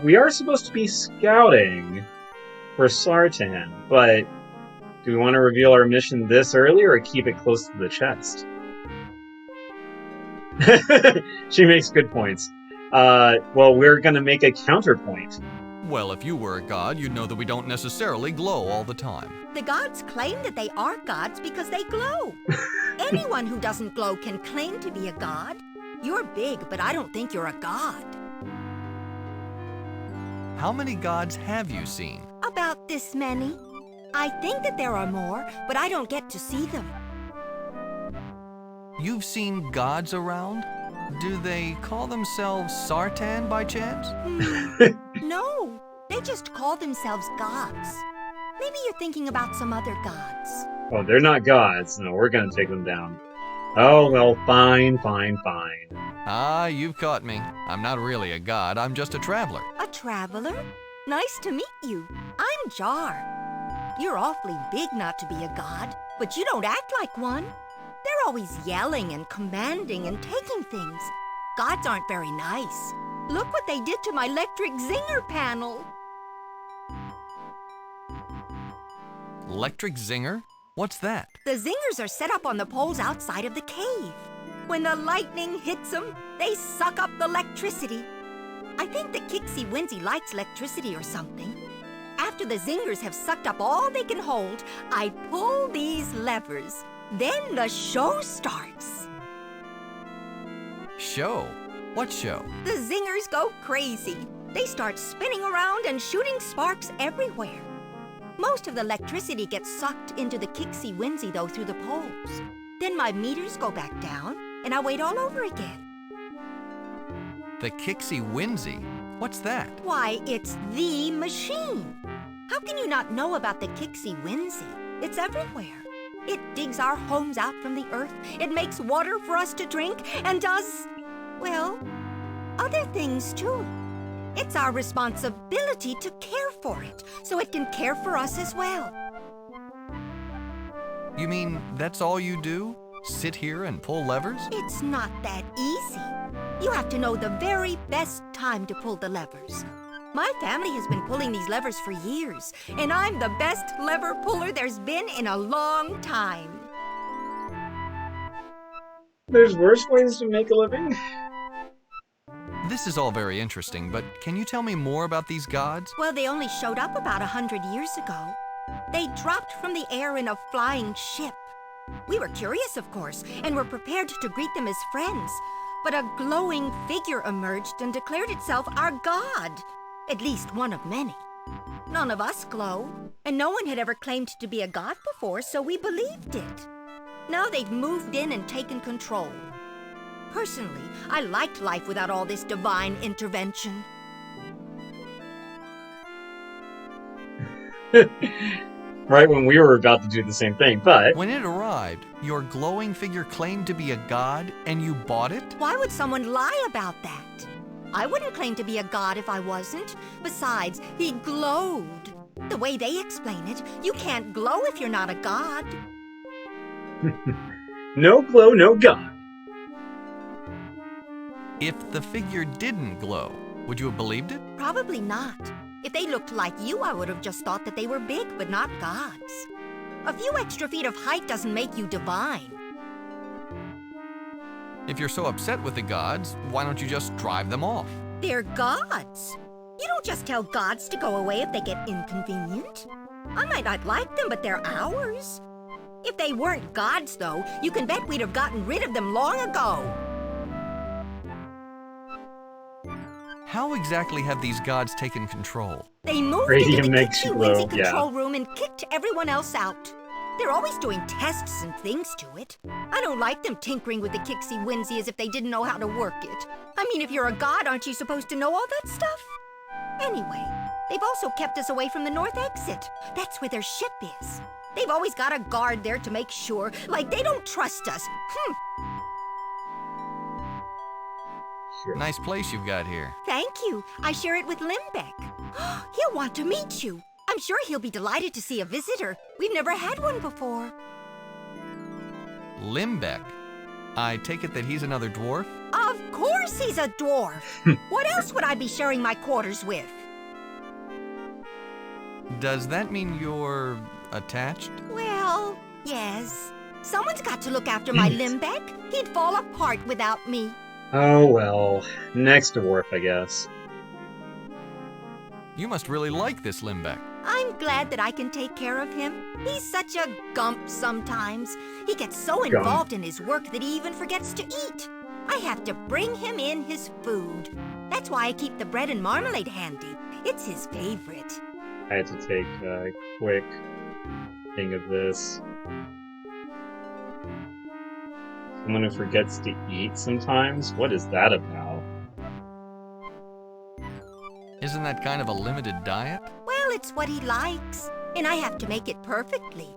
We are supposed to be scouting for Sartan, but do we want to reveal our mission this early or keep it close to the chest? She makes good points. Well, we're going to make a counterpoint. Well, if you were a god, you'd know that we don't necessarily glow all the time. The gods claim that they are gods because they glow. Anyone who doesn't glow can claim to be a god. You're big, but I don't think you're a god. How many gods have you seen? About this many. I think that there are more, but I don't get to see them. You've seen gods around? Do they call themselves Sartan by chance? No, they just call themselves gods. Maybe you're thinking about some other gods. Oh, they're not gods. No, we're going to take them down. Oh, well, fine. Ah, you've caught me. I'm not really a god, I'm just a traveler. A traveler? Nice to meet you. I'm Jar. You're awfully big not to be a god, but you don't act like one. They're always yelling and commanding and taking things. Gods aren't very nice. Look what they did to my electric zinger panel. Electric zinger? What's that? The zingers are set up on the poles outside of the cave. When the lightning hits them, they suck up the electricity. I think the Kixie Winsy likes electricity or something. After the zingers have sucked up all they can hold, I pull these levers. Then the show starts. Show? What show? The zingers go crazy. They start spinning around and shooting sparks everywhere. Most of the electricity gets sucked into the Kixie Winsy, though, through the poles. Then my meters go back down, and I wait all over again. The Kixie Winsy? What's that? Why, it's the machine. How can you not know about the Kixie Winsy? It's everywhere. It digs our homes out from the earth. It makes water for us to drink and does, well, other things too. It's our responsibility to care for it, so it can care for us as well. You mean that's all you do? Sit here and pull levers? It's not that easy. You have to know the very best time to pull the levers. My family has been pulling these levers for years, and I'm the best lever puller there's been in a long time. There's worse ways to make a living? This is all very interesting, but can you tell me more about these gods? Well, they only showed up about 100 years ago. They dropped from the air in a flying ship. We were curious, of course, and were prepared to greet them as friends. But a glowing figure emerged and declared itself our god. At least one of many. None of us glow, and no one had ever claimed to be a god before, so we believed it. Now they've moved in and taken control. Personally, I liked life without all this divine intervention. Right when we were about to do the same thing, but When it arrived, your glowing figure claimed to be a god, and you bought it? Why would someone lie about that? I wouldn't claim to be a god if I wasn't. Besides, he glowed. The way they explain it, you can't glow if you're not a god. no glow, no God. If the figure didn't glow, would you have believed it? Probably not. If they looked like you, I would have just thought that they were big, but not gods. A few extra feet of height doesn't make you divine. If you're so upset with the gods, why don't you just drive them off? They're gods. You don't just tell gods to go away if they get inconvenient. I might not like them, but they're ours. If they weren't gods, though, you can bet we'd have gotten rid of them long ago. How exactly have these gods taken control? They moved Radium into the makes Kixie you glow, Winsy yeah. control room and kicked everyone else out. They're always doing tests and things to it. I don't like them tinkering with the Kixie Winsy as if they didn't know how to work it. I mean, if you're a god, aren't you supposed to know all that stuff? Anyway, they've also kept us away from the north exit. That's where their ship is. They've always got a guard there to make sure, like they don't trust us. Sure. Nice place you've got here. Thank you. I share it with Limbeck. He'll want to meet you. I'm sure he'll be delighted to see a visitor. We've never had one before. Limbeck. I take it that he's another dwarf? Of course he's a dwarf. What else would I be sharing my quarters with? Does that mean you're attached? Well, yes. Someone's got to look after my Limbeck. He'd fall apart without me. Oh well, next dwarf, I guess. You must really like this Limbeck. I'm glad that I can take care of him. He's such a gump sometimes. He gets so Gump. involved in his work that he even forgets to eat. I have to bring him in his food. That's why I keep the bread and marmalade handy. It's his favorite. I had to take a quick thing of this. Someone who forgets to eat sometimes? What is that about? Isn't that kind of a limited diet? Well, it's what he likes, and I have to make it perfectly.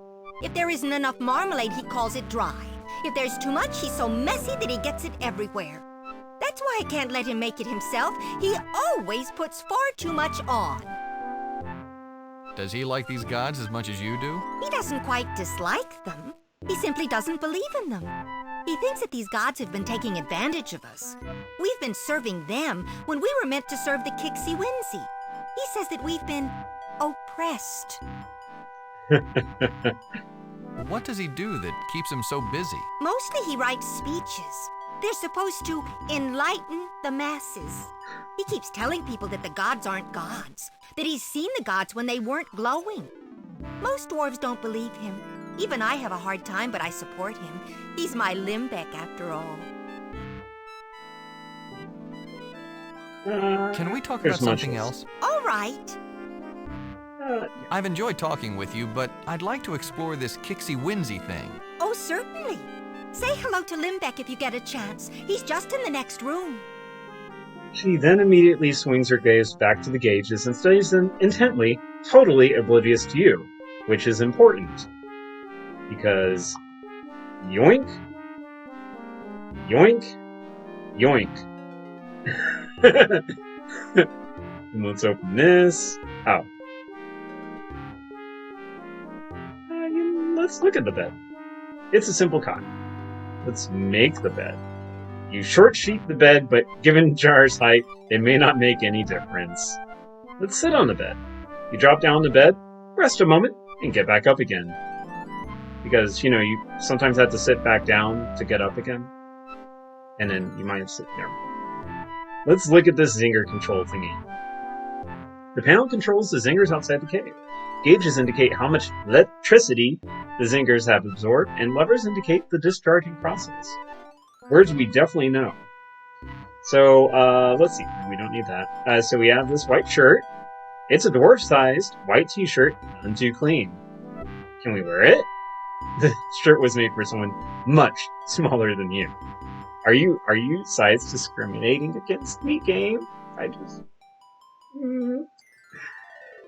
If there isn't enough marmalade, he calls it dry. If there's too much, he's so messy that he gets it everywhere. That's why I can't let him make it himself. He always puts far too much on. Does he like these gods as much as you do? He doesn't quite dislike them. He simply doesn't believe in them. He thinks that these gods have been taking advantage of us. We've been serving them when we were meant to serve the Kixie Winsy. He says that we've been oppressed. What does he do that keeps him so busy? Mostly he writes speeches. They're supposed to enlighten the masses. He keeps telling people that the gods aren't gods, that he's seen the gods when they weren't glowing. Most dwarves don't believe him. Even I have a hard time, but I support him. He's my Limbeck, after all. Can we talk There's about something much else? All right. I've enjoyed talking with you, but I'd like to explore this Kixie Winsy thing. Oh, certainly. Say hello to Limbeck if you get a chance. He's just in the next room. She then immediately swings her gaze back to the gauges and studies them intently, totally oblivious to you, which is important. Because yoink, yoink, yoink. And let's open this. Oh. Let's look at the bed. It's a simple cot. Let's make the bed. You short sheet the bed, but given Jar's height, it may not make any difference. Let's sit on the bed. You drop down the bed, rest a moment, and get back up again. Because, you sometimes have to sit back down to get up again. And then you might sit there. Let's look at this zinger control thingy. The panel controls the zingers outside the cave. Gauges indicate how much electricity the zingers have absorbed, and levers indicate the discharging process. Words we definitely know. So, let's see. We don't need that. So we have this white shirt. It's a dwarf-sized white t-shirt, none too clean. Can we wear it? The shirt was made for someone much smaller than you. Are you sides discriminating against me, game? I just.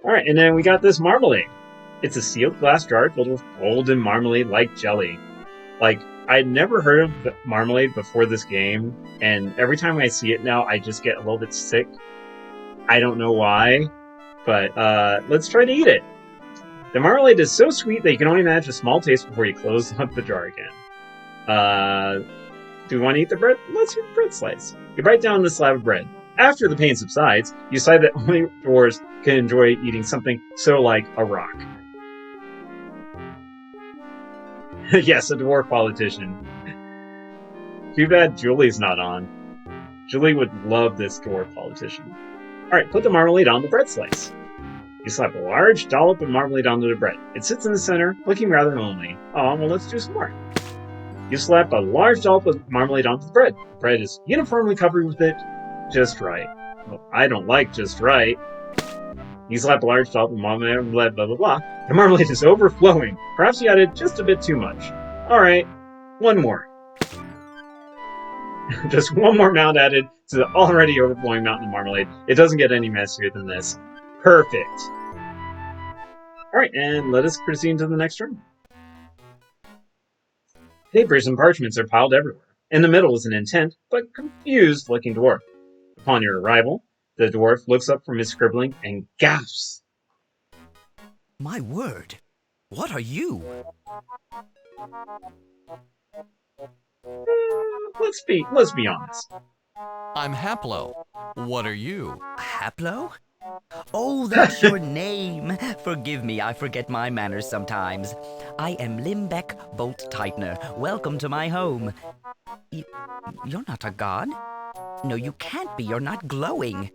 All right, and then we got this marmalade. It's a sealed glass jar filled with golden marmalade like jelly. Like, I'd never heard of marmalade before this game, and every time I see it now, I just get a little bit sick. I don't know why, but let's try to eat it. The marmalade is so sweet that you can only manage a small taste before you close up the jar again. Do we want to eat the bread? Let's eat the bread slice. You bite down the slab of bread. After the pain subsides, you decide that only dwarves can enjoy eating something so like a rock. Yes, a dwarf politician. Too bad Julie's not on. Julie would love this dwarf politician. Alright, put the marmalade on the bread slice. You slap a large dollop of marmalade onto the bread. It sits in the center, looking rather lonely. Oh, well, let's do some more. You slap a large dollop of marmalade onto the bread. The bread is uniformly covered with it just right. Well, I don't like just right. You slap a large dollop of marmalade, blah, blah, blah, blah. The marmalade is overflowing. Perhaps you added just a bit too much. Alright, one more. Just one more mound added to the already overflowing mountain of marmalade. It doesn't get any messier than this. Perfect. Alright, and let us proceed to the next room. Papers and parchments are piled everywhere. In the middle is an intent, but confused-looking dwarf. Upon your arrival, the dwarf looks up from his scribbling and gasps. My word! What are you? Let's be honest. I'm Haplo. What are you? Haplo? Oh, that's your name. Forgive me, I forget my manners sometimes. I am Limbeck Bolt Tightener. Welcome to my home. You're not a god? No, you can't be. You're not glowing.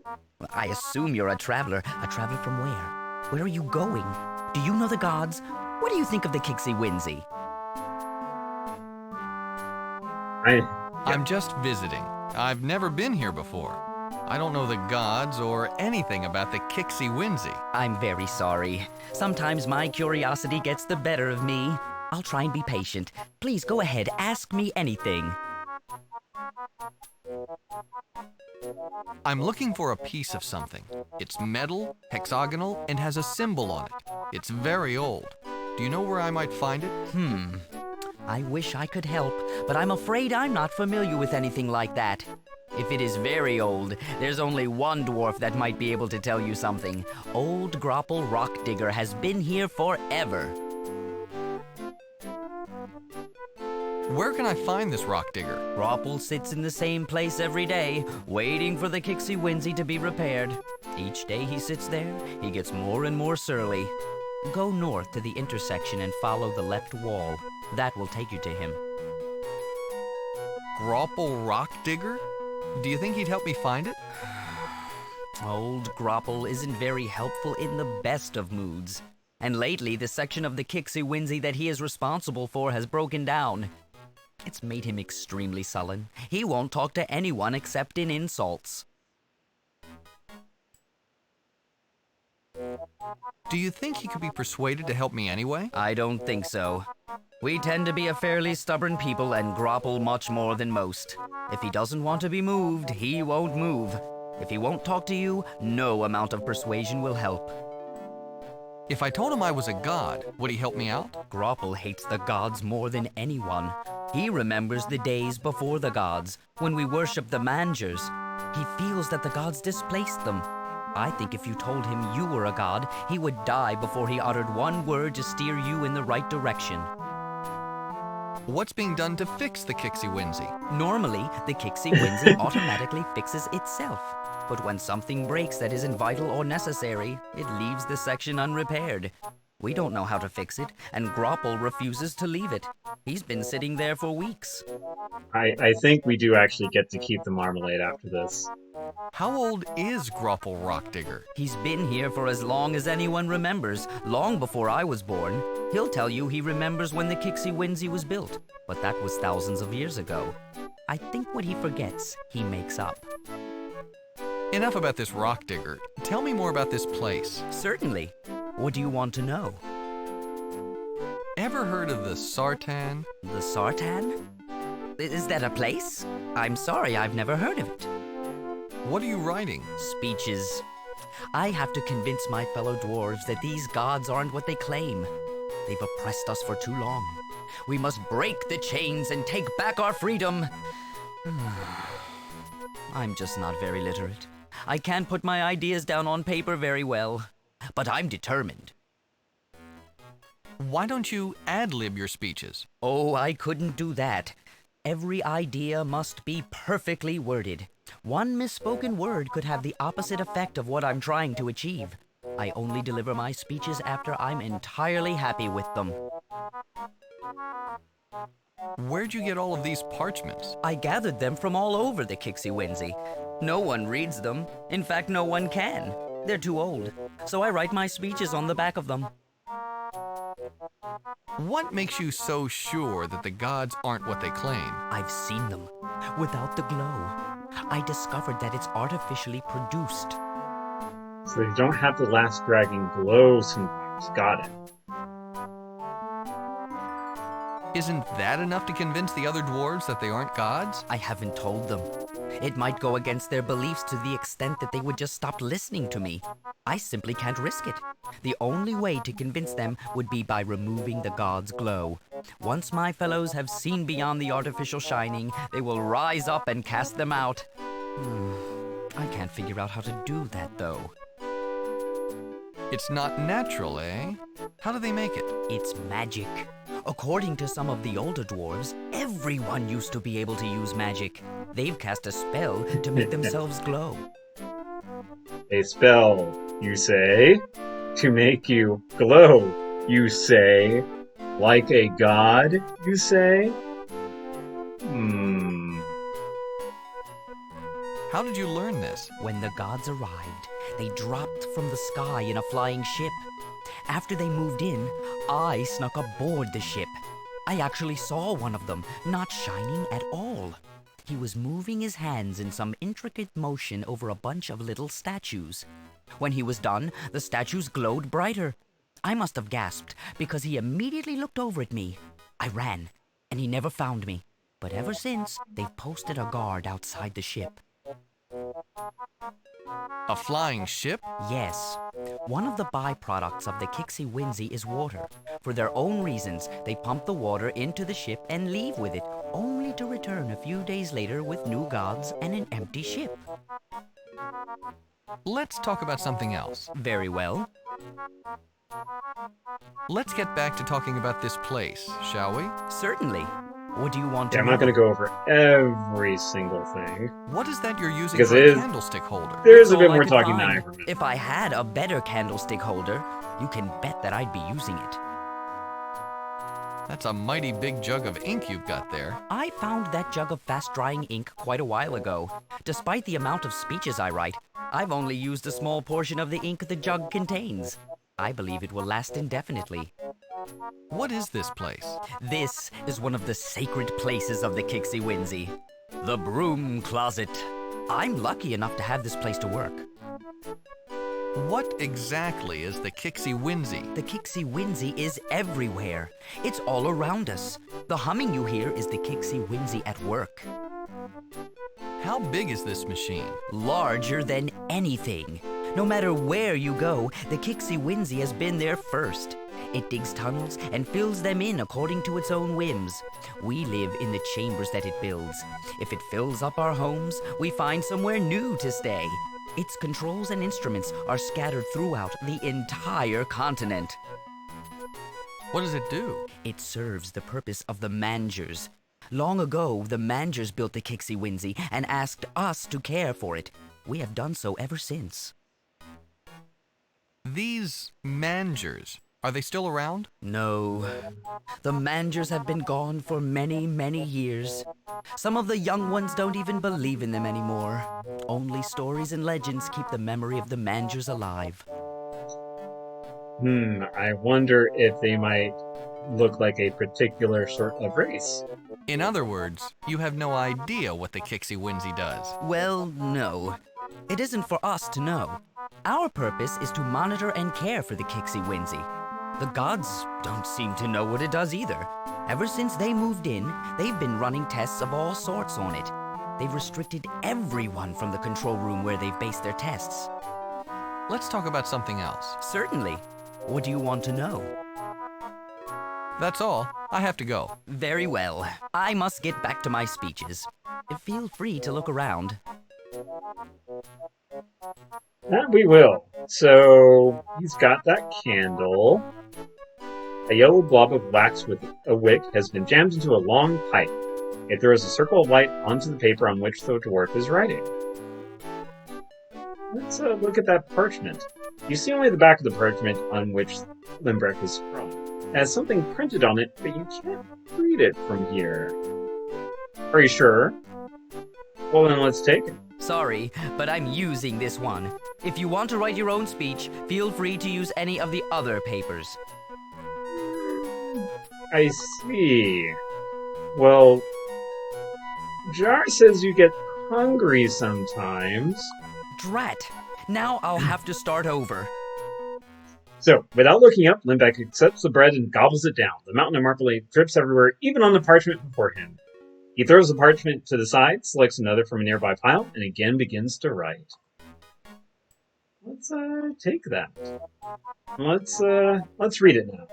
I assume you're a traveler. A traveler from where? Where are you going? Do you know the gods? What do you think of the Kixie Whinsey? I'm just visiting. I've never been here before. I don't know the gods or anything about the Kixie Whinsey. I'm very sorry. Sometimes my curiosity gets the better of me. I'll try and be patient. Please go ahead, ask me anything. I'm looking for a piece of something. It's metal, hexagonal, and has a symbol on it. It's very old. Do you know where I might find it? I wish I could help, but I'm afraid I'm not familiar with anything like that. If it is very old, there's only one dwarf that might be able to tell you something. Old Grapple Rock Digger has been here forever. Where can I find this rock digger? Grapple sits in the same place every day, waiting for the Kixie Whinsey to be repaired. Each day he sits there, he gets more and more surly. Go north to the intersection and follow the left wall. That will take you to him. Grapple Rock Digger? Do you think he'd help me find it? Old Grapple isn't very helpful in the best of moods. And lately, the section of the Kixie Whinsey that he is responsible for has broken down. It's made him extremely sullen. He won't talk to anyone except in insults. Do you think he could be persuaded to help me anyway? I don't think so. We tend to be a fairly stubborn people and Grapple much more than most. If he doesn't want to be moved, he won't move. If he won't talk to you, no amount of persuasion will help. If I told him I was a god, would he help me out? Grapple hates the gods more than anyone. He remembers the days before the gods, when we worshipped the Mangers. He feels that the gods displaced them. I think if you told him you were a god, he would die before he uttered one word to steer you in the right direction. What's being done to fix the Kixie Whinsey? Normally, the Kixie Whinsey automatically fixes itself. But when something breaks that isn't vital or necessary, it leaves the section unrepaired. We don't know how to fix it, and Grapple refuses to leave it. He's been sitting there for weeks. I think we do actually get to keep the marmalade after this. How old is Grapple Rock Digger? He's been here for as long as anyone remembers, long before I was born. He'll tell you he remembers when the Kixie Whinsey was built, but that was thousands of years ago. I think what he forgets, he makes up. Enough about this rock digger. Tell me more about this place. Certainly. What do you want to know? Ever heard of the Sartan? The Sartan? Is that a place? I'm sorry, I've never heard of it. What are you writing? Speeches. I have to convince my fellow dwarves that these gods aren't what they claim. They've oppressed us for too long. We must break the chains and take back our freedom. I'm just not very literate. I can't put my ideas down on paper very well, but I'm determined. Why don't you ad-lib your speeches? Oh, I couldn't do that. Every idea must be perfectly worded. One misspoken word could have the opposite effect of what I'm trying to achieve. I only deliver my speeches after I'm entirely happy with them. Where'd you get all of these parchments? I gathered them from all over the Kixie Windsy. No one reads them. In fact, no one can. They're too old. So I write my speeches on the back of them. What makes you so sure that the gods aren't what they claim? I've seen them. Without the glow. I discovered that it's artificially produced. So they don't have the last dragon glow sometimes. Got it. Isn't that enough to convince the other dwarves that they aren't gods? I haven't told them. It might go against their beliefs to the extent that they would just stop listening to me. I simply can't risk it. The only way to convince them would be by removing the god's glow. Once my fellows have seen beyond the artificial shining, they will rise up and cast them out. I can't figure out how to do that, though. It's not natural, eh? How do they make it? It's magic. According to some of the older dwarves, everyone used to be able to use magic. They've cast a spell to make themselves glow. A spell, you say, to make you glow, you say, like a god, you say? How did you learn this? When the gods arrived, they dropped from the sky in a flying ship. After they moved in, I snuck aboard the ship. I actually saw one of them, not shining at all. He was moving his hands in some intricate motion over a bunch of little statues. When he was done, the statues glowed brighter. I must have gasped, because he immediately looked over at me. I ran, and he never found me. But ever since, they've posted a guard outside the ship. A flying ship? Yes. One of the byproducts of the Kixie Windsy is water. For their own reasons, they pump the water into the ship and leave with it, only to return a few days later with new gods and an empty ship. Let's talk about something else. Very well. Let's get back to talking about this place, shall we? Certainly. What do you want to Yeah, I'm know? not going to go over every single thing. What is that you're using Because for it a is- candlestick holder? There's a All bit I more could talking than find. I remember. If I had a better candlestick holder, you can bet that I'd be using it. That's a mighty big jug of ink you've got there. I found that jug of fast-drying ink quite a while ago. Despite the amount of speeches I write, I've only used a small portion of the ink the jug contains. I believe it will last indefinitely. What is this place? This is one of the sacred places of the Kixie Windsy. The broom closet. I'm lucky enough to have this place to work. What exactly is the Kixie Windsy? The Kixie Windsy is everywhere. It's all around us. The humming you hear is the Kixie Windsy at work. How big is this machine? Larger than anything. No matter where you go, the Kixie Windsy has been there first. It digs tunnels and fills them in according to its own whims. We live in the chambers that it builds. If it fills up our homes, we find somewhere new to stay. Its controls and instruments are scattered throughout the entire continent. What does it do? It serves the purpose of the Mangers. Long ago, the Mangers built the Kixie Windsy and asked us to care for it. We have done so ever since. These mangers, are they still around? No. The Mangers have been gone for many, many years. Some of the young ones don't even believe in them anymore. Only stories and legends keep the memory of the Mangers alive. I wonder if they might look like a particular sort of race. In other words, you have no idea what the Kixie Windsy does. Well, no. It isn't for us to know. Our purpose is to monitor and care for the Kixie Windsy. The gods don't seem to know what it does either. Ever since they moved in, they've been running tests of all sorts on it. They've restricted everyone from the control room where they've based their tests. Let's talk about something else. Certainly. What do you want to know? That's all. I have to go. Very well. I must get back to my speeches. Feel free to look around. That we will. So, he's got that candle. A yellow blob of wax with a wick has been jammed into a long pipe. It throws a circle of light onto the paper on which the dwarf is writing. Let's look at that parchment. You see only the back of the parchment on which Limbeck is from. It has something printed on it, but you can't read it from here. Are you sure? Well, then let's take it. Sorry, but I'm using this one. If you want to write your own speech, feel free to use any of the other papers. I see. Well, Jar says you get hungry sometimes. Drat! Now I'll have to start over. So, without looking up, Limbeck accepts the bread and gobbles it down. The mountain of marmalade drips everywhere, even on the parchment before him. He throws the parchment to the side, selects another from a nearby pile, and again begins to write. Let's take that. Let's read it now.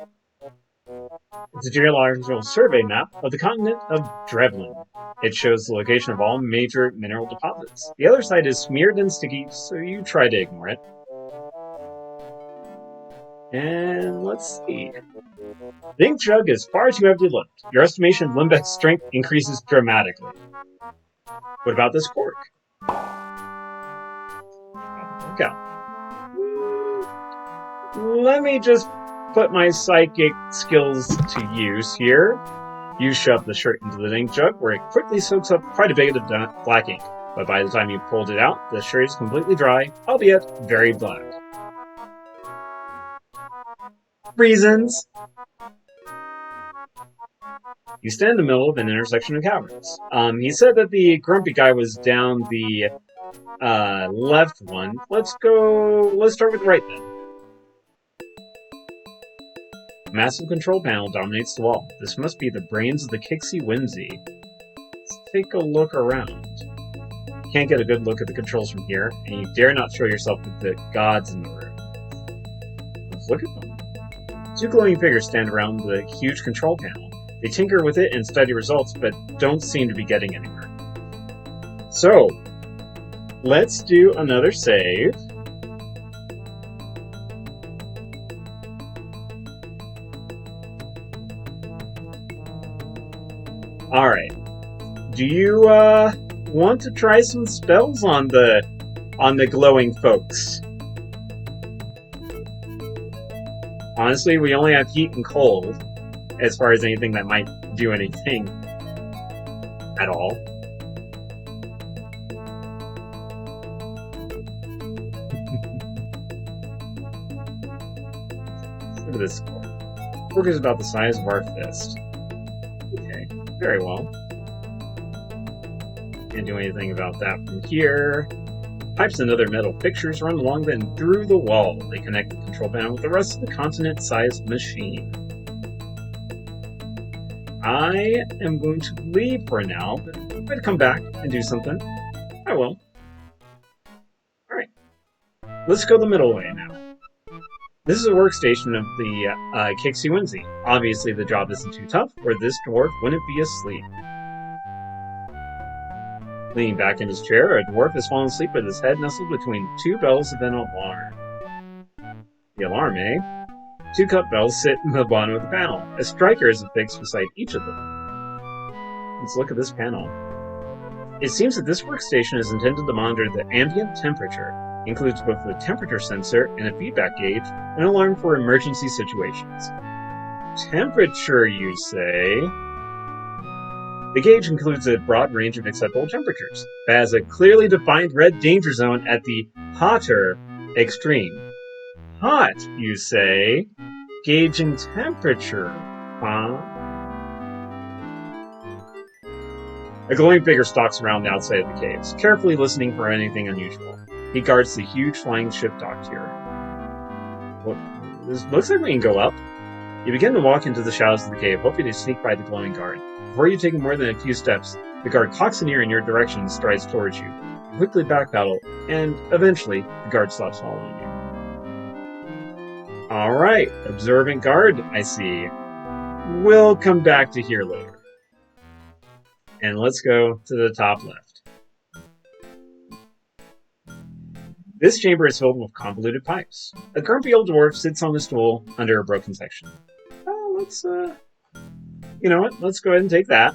It's a geological survey map of the continent of Drevlin. It shows the location of all major mineral deposits. The other side is smeared and sticky, so you try to ignore it. And let's see. The ink jug is far too heavy to lift. Your estimation of Limbeck's strength increases dramatically. What about this cork? Look out. Let me just put my psychic skills to use here. You shove the shirt into the ink jug, where it quickly soaks up quite a bit of black ink. But by the time you pulled it out, the shirt is completely dry, albeit very black. Reasons. You stand in the middle of an intersection of caverns. He said that the grumpy guy was down the left one. Let's start with the right then. A massive control panel dominates the wall. This must be the brains of the Kixie Whimsy. Let's take a look around. You can't get a good look at the controls from here, and you dare not show yourself with the gods in the room. Let's look at them. Two glowing figures stand around the huge control panel. They tinker with it and study results, but don't seem to be getting anywhere. So, let's do another save. Alright. Do you want to try some spells on the glowing folks? Honestly, we only have heat and cold, as far as anything that might do anything at all. Look at this. Work is about the size of our fist. Okay, very well. Can't do anything about that from here. Pipes and other metal fixtures run along and through the wall. They connect the control panel with the rest of the continent-sized machine. I am going to leave for now, but I'm going to come back and do something. I will. Alright. Let's go the middle way now. This is a workstation of the Kixie Whimsy. Obviously the job isn't too tough, or this dwarf wouldn't be asleep. Leaning back in his chair, a dwarf has fallen asleep with his head nestled between two bells of an alarm. The alarm, eh? Two cup bells sit in the bottom of the panel. A striker is affixed beside each of them. Let's look at this panel. It seems that this workstation is intended to monitor the ambient temperature. It includes both a temperature sensor and a feedback gauge, and an alarm for emergency situations. Temperature, you say? The gauge includes a broad range of acceptable temperatures, but has a clearly defined red danger zone at the hotter extreme. Hot, you say? Gauging temperature, huh? A glowing figure stalks around the outside of the caves, carefully listening for anything unusual. He guards the huge flying ship docked here. Well, this looks like we can go up. You begin to walk into the shadows of the cave, hoping to sneak by the glowing guard. Before you take more than a few steps, the guard cocks an ear in your direction and strides towards you. You quickly backpedal, and eventually, the guard stops following you. Alright, observant guard, I see. We'll come back to here later. And let's go to the top left. This chamber is filled with convoluted pipes. A grumpy old dwarf sits on a stool under a broken section. Let's you know what? Let's go ahead and take that.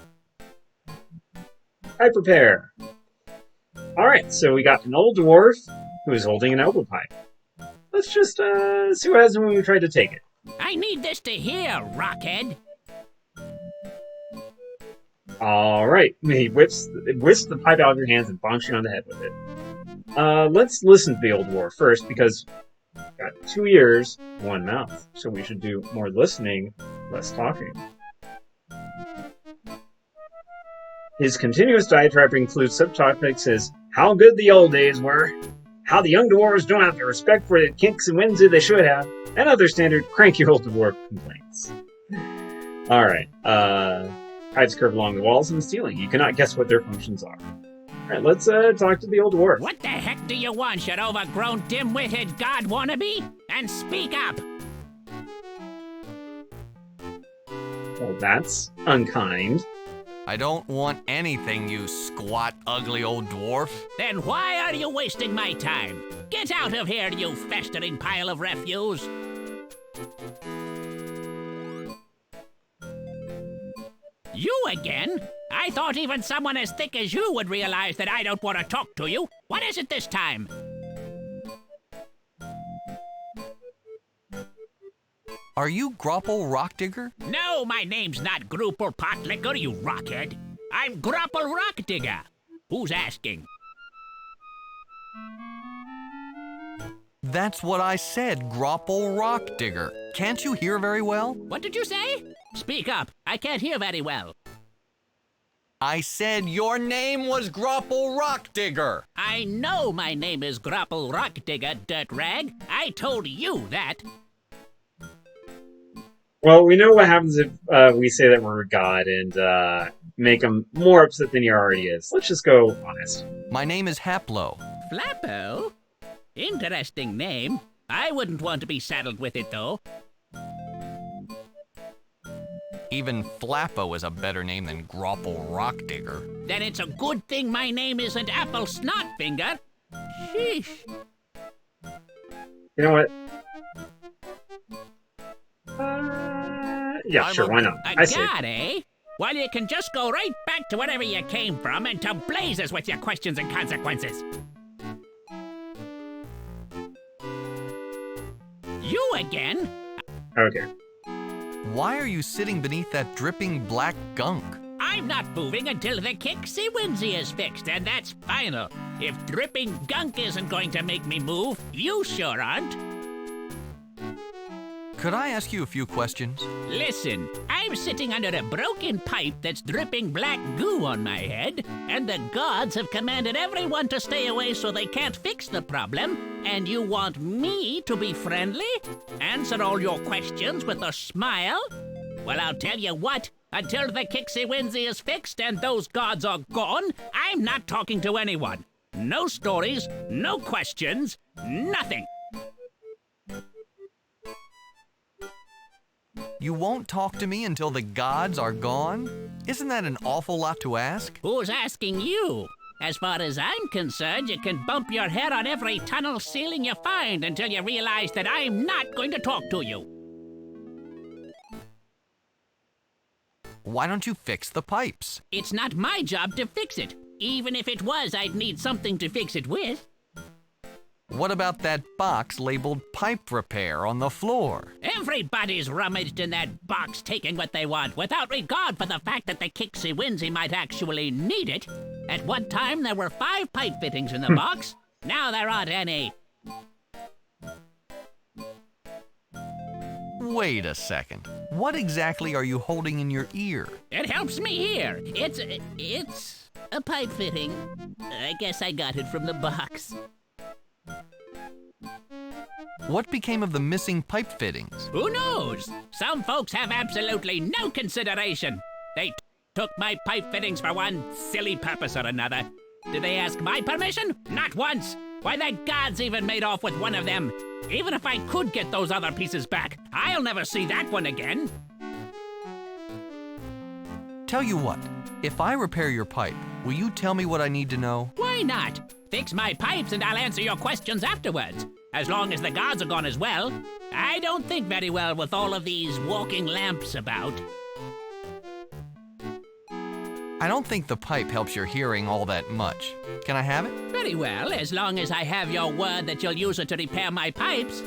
Pipe repair. Alright, so we got an old dwarf who is holding an elbow pipe. Let's just see what happens when we try to take it. I need this to hear, Rockhead. Alright, he whips the pipe out of your hands and bonks you on the head with it. Let's listen to the old dwarf first, because we've got 2 ears, 1 mouth, so we should do more listening, less talking. His continuous diatribe includes subtopics as how good the old days were, how the young dwarves don't have the respect for the kinks and whimsy they should have, and other standard cranky old dwarf complaints. Alright, pipes curve along the walls and the ceiling. You cannot guess what their functions are. Alright, let's talk to the old dwarf. What the heck do you want, you overgrown, dim-witted god wannabe? And speak up! Well, that's unkind. I don't want anything, you squat, ugly old dwarf. Then why are you wasting my time? Get out of here, you festering pile of refuse! You again? I thought even someone as thick as you would realize that I don't want to talk to you. What is it this time? Are you Grapple Rockdigger? No, my name's not Grooper Potlicker, you rockhead. I'm Grapple Rockdigger. Who's asking? That's what I said, Grapple Rockdigger. Can't you hear very well? What did you say? Speak up. I can't hear very well. I said your name was Grapple Rockdigger. I know my name is Grapple Rockdigger, Dirtrag. I told you that. Well, we know what happens if we say that we're a god and make him more upset than he already is. Let's just go honest. My name is Haplo. Flappo? Interesting name. I wouldn't want to be saddled with it, though. Even Flappo is a better name than Grapple Rockdigger. Then it's a good thing my name isn't Apple Snotfinger. Sheesh. You know what? Yeah, sure, why not? A god, eh? Well, you can just go right back to wherever you came from and to blazes with your questions and consequences. You again? Okay. Why are you sitting beneath that dripping black gunk? I'm not moving until the Kixie Whimsy is fixed, and that's final. If dripping gunk isn't going to make me move, you sure aren't. Could I ask you a few questions? Listen, I'm sitting under a broken pipe that's dripping black goo on my head, and the gods have commanded everyone to stay away so they can't fix the problem, and you want me to be friendly? Answer all your questions with a smile? Well, I'll tell you what, until the Kixie Whimsy is fixed and those gods are gone, I'm not talking to anyone. No stories, no questions, nothing. You won't talk to me until the gods are gone? Isn't that an awful lot to ask? Who's asking you? As far as I'm concerned, you can bump your head on every tunnel ceiling you find until you realize that I'm not going to talk to you. Why don't you fix the pipes? It's not my job to fix it. Even if it was, I'd need something to fix it with. What about that box labeled pipe repair on the floor? Everybody's rummaged in that box taking what they want without regard for the fact that the Kixie Whimsy might actually need it. At one time, there were 5 pipe fittings in the box. Now there aren't any. Wait a second. What exactly are you holding in your ear? It helps me hear. It's a pipe fitting. I guess I got it from the box. What became of the missing pipe fittings? Who knows? Some folks have absolutely no consideration. They took my pipe fittings for one silly purpose or another. Did they ask my permission? Not once. Why, the gods even made off with one of them. Even if I could get those other pieces back, I'll never see that one again. Tell you what, if I repair your pipe, will you tell me what I need to know? Why not? Fix my pipes and I'll answer your questions afterwards. As long as the guards are gone as well. I don't think very well with all of these walking lamps about. I don't think the pipe helps your hearing all that much. Can I have it? Very well, as long as I have your word that you'll use it to repair my pipes.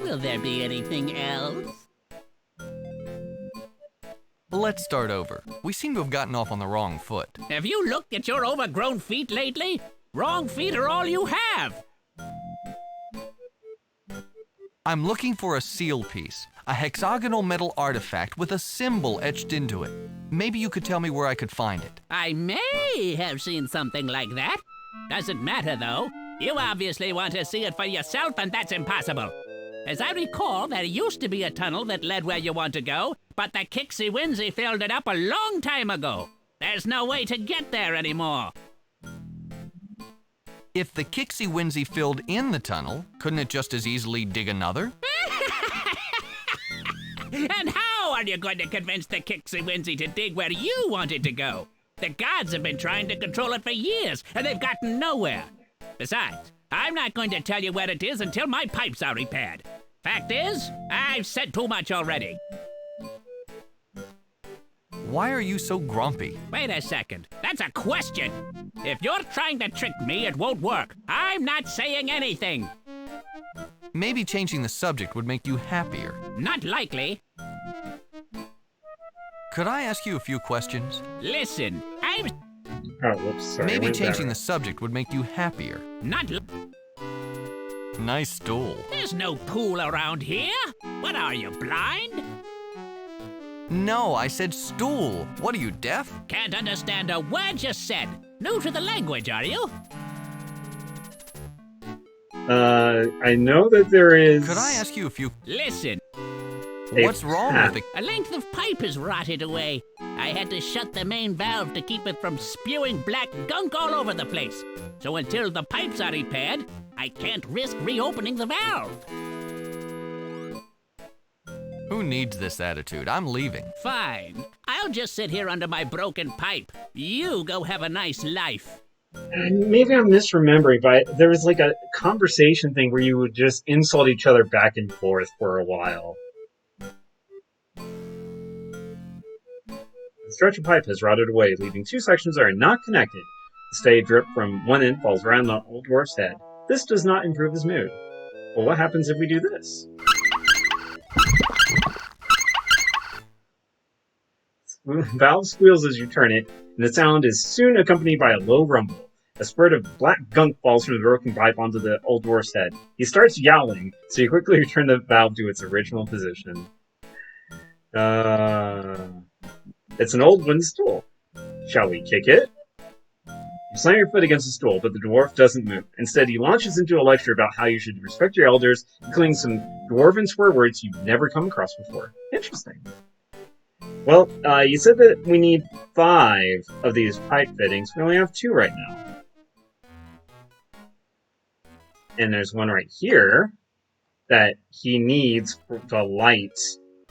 Will there be anything else? Let's start over. We seem to have gotten off on the wrong foot. Have you looked at your overgrown feet lately? Wrong feet are all you have. I'm looking for a seal piece, a hexagonal metal artifact with a symbol etched into it. Maybe you could tell me where I could find it. I may have seen something like that. Doesn't matter, though. You obviously want to see it for yourself, and that's impossible. As I recall, there used to be a tunnel that led where you want to go, but the Kixie Winsy filled it up a long time ago. There's no way to get there anymore. If the Kixie Winsy filled in the tunnel, couldn't it just as easily dig another? And how are you going to convince the Kixie Winsy to dig where you want it to go? The gods have been trying to control it for years, and they've gotten nowhere. Besides, I'm not going to tell you where it is until my pipes are repaired. Fact is, I've said too much already. Why are you so grumpy? Wait a second. That's a question. If you're trying to trick me, it won't work. I'm not saying anything. Maybe changing the subject would make you happier. Not likely. Could I ask you a few questions? Listen, I'm... Oh, whoops, sorry. Maybe Went changing there. the subject would make you happier. not... Nice stool. There's no pool around here. What are you, blind? No, I said stool. What are you, deaf? Can't understand a word you said. New to the language, are you? I know that there is... Could I ask you a few... Listen, What's wrong with the... a length of pipe is rotted away. I had to shut the main valve to keep it from spewing black gunk all over the place. So until the pipes are repaired, I can't risk reopening the valve. Who needs this attitude? I'm leaving. Fine. I'll just sit here under my broken pipe. You go have a nice life. Maybe I'm misremembering, but there was like a conversation thing where you would just insult each other back and forth for a while. The stretch of pipe has rotted away, leaving two sections that are not connected. The steady drip from one end falls around the old dwarf's head. This does not improve his mood. Well, what happens if we do this? Valve squeals as you turn it, and the sound is soon accompanied by a low rumble. A spurt of black gunk falls from the broken pipe onto the old dwarf's head. He starts yowling, so you quickly return the valve to its original position. It's an old wooden stool. Shall we kick it? You slam your foot against the stool, but the dwarf doesn't move. Instead, he launches into a lecture about how you should respect your elders, including some dwarven swear words you've never come across before. Interesting. Well, you said that we need 5 of these pipe fittings. We only have 2 right now. And there's one right here that he needs to light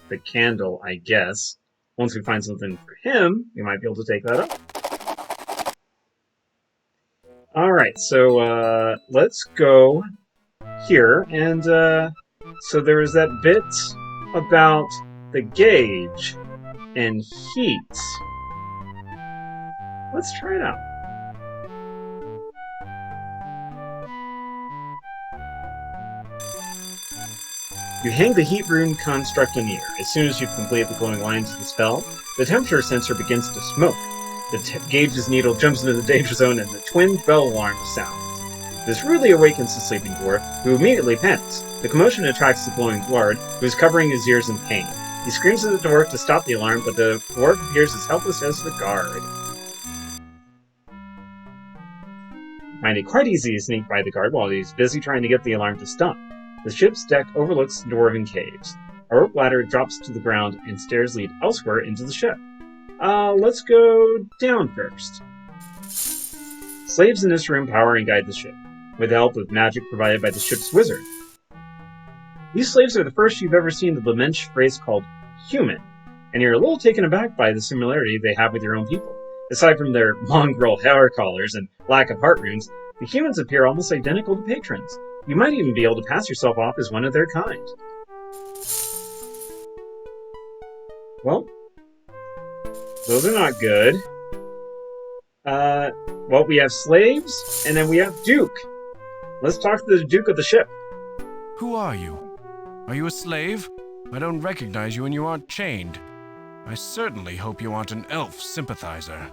the candle, I guess. Once we find something for him, we might be able to take that up. Alright, so let's go here. And so there was that bit about the gauge and heat. Let's try it out. You hang the heat rune construct in the air. As soon as you've completed the glowing lines of the spell, the temperature sensor begins to smoke. The gauge's needle jumps into the danger zone and the twin bell alarms sound. This rudely awakens the sleeping dwarf, who immediately panics. The commotion attracts the glowing dwarf, who is covering his ears in pain. He screams at the dwarf to stop the alarm, but the dwarf appears as helpless as the guard. Find it quite easy to sneak by the guard while he's busy trying to get the alarm to stop. The ship's deck overlooks dwarven caves. A rope ladder drops to the ground and stairs lead elsewhere into the ship. Let's go down first. Slaves in this room power and guide the ship, with the help of magic provided by the ship's wizard. These slaves are the first you've ever seen the Lemenge phrase called human, and you're a little taken aback by the similarity they have with your own people. Aside from their mongrel hair collars and lack of heart runes, the humans appear almost identical to patrons. You might even be able to pass yourself off as one of their kind. Well, those are not good. Well, we have slaves, and then we have Duke. Let's talk to the Duke of the ship. Who are you? Are you a slave? I don't recognize you and you aren't chained. I certainly hope you aren't an elf sympathizer.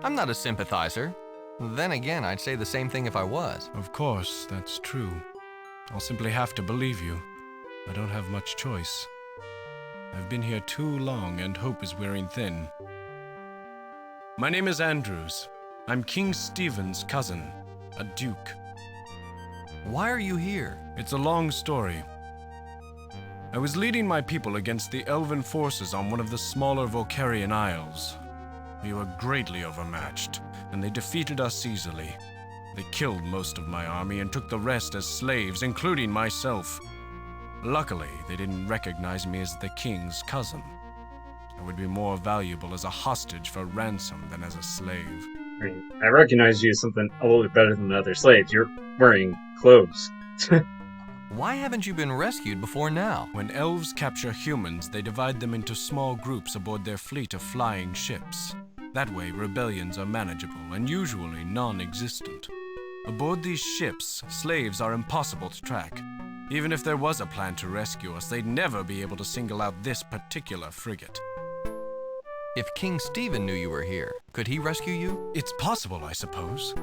I'm not a sympathizer. Then again, I'd say the same thing if I was. Of course, that's true. I'll simply have to believe you. I don't have much choice. I've been here too long and hope is wearing thin. My name is Andrews. I'm King Stephen's cousin, a duke. Why are you here? It's a long story. I was leading my people against the elven forces on one of the smaller Volcarian isles. We were greatly overmatched, and they defeated us easily. They killed most of my army and took the rest as slaves, including myself. Luckily, they didn't recognize me as the king's cousin. I would be more valuable as a hostage for ransom than as a slave. I recognize you as something a little bit better than the other slaves. You're wearing clothes. Why haven't you been rescued before now? When elves capture humans, they divide them into small groups aboard their fleet of flying ships. That way, rebellions are manageable and usually non-existent. Aboard these ships, slaves are impossible to track. Even if there was a plan to rescue us, they'd never be able to single out this particular frigate. If King Stephen knew you were here, could he rescue you? It's possible, I suppose.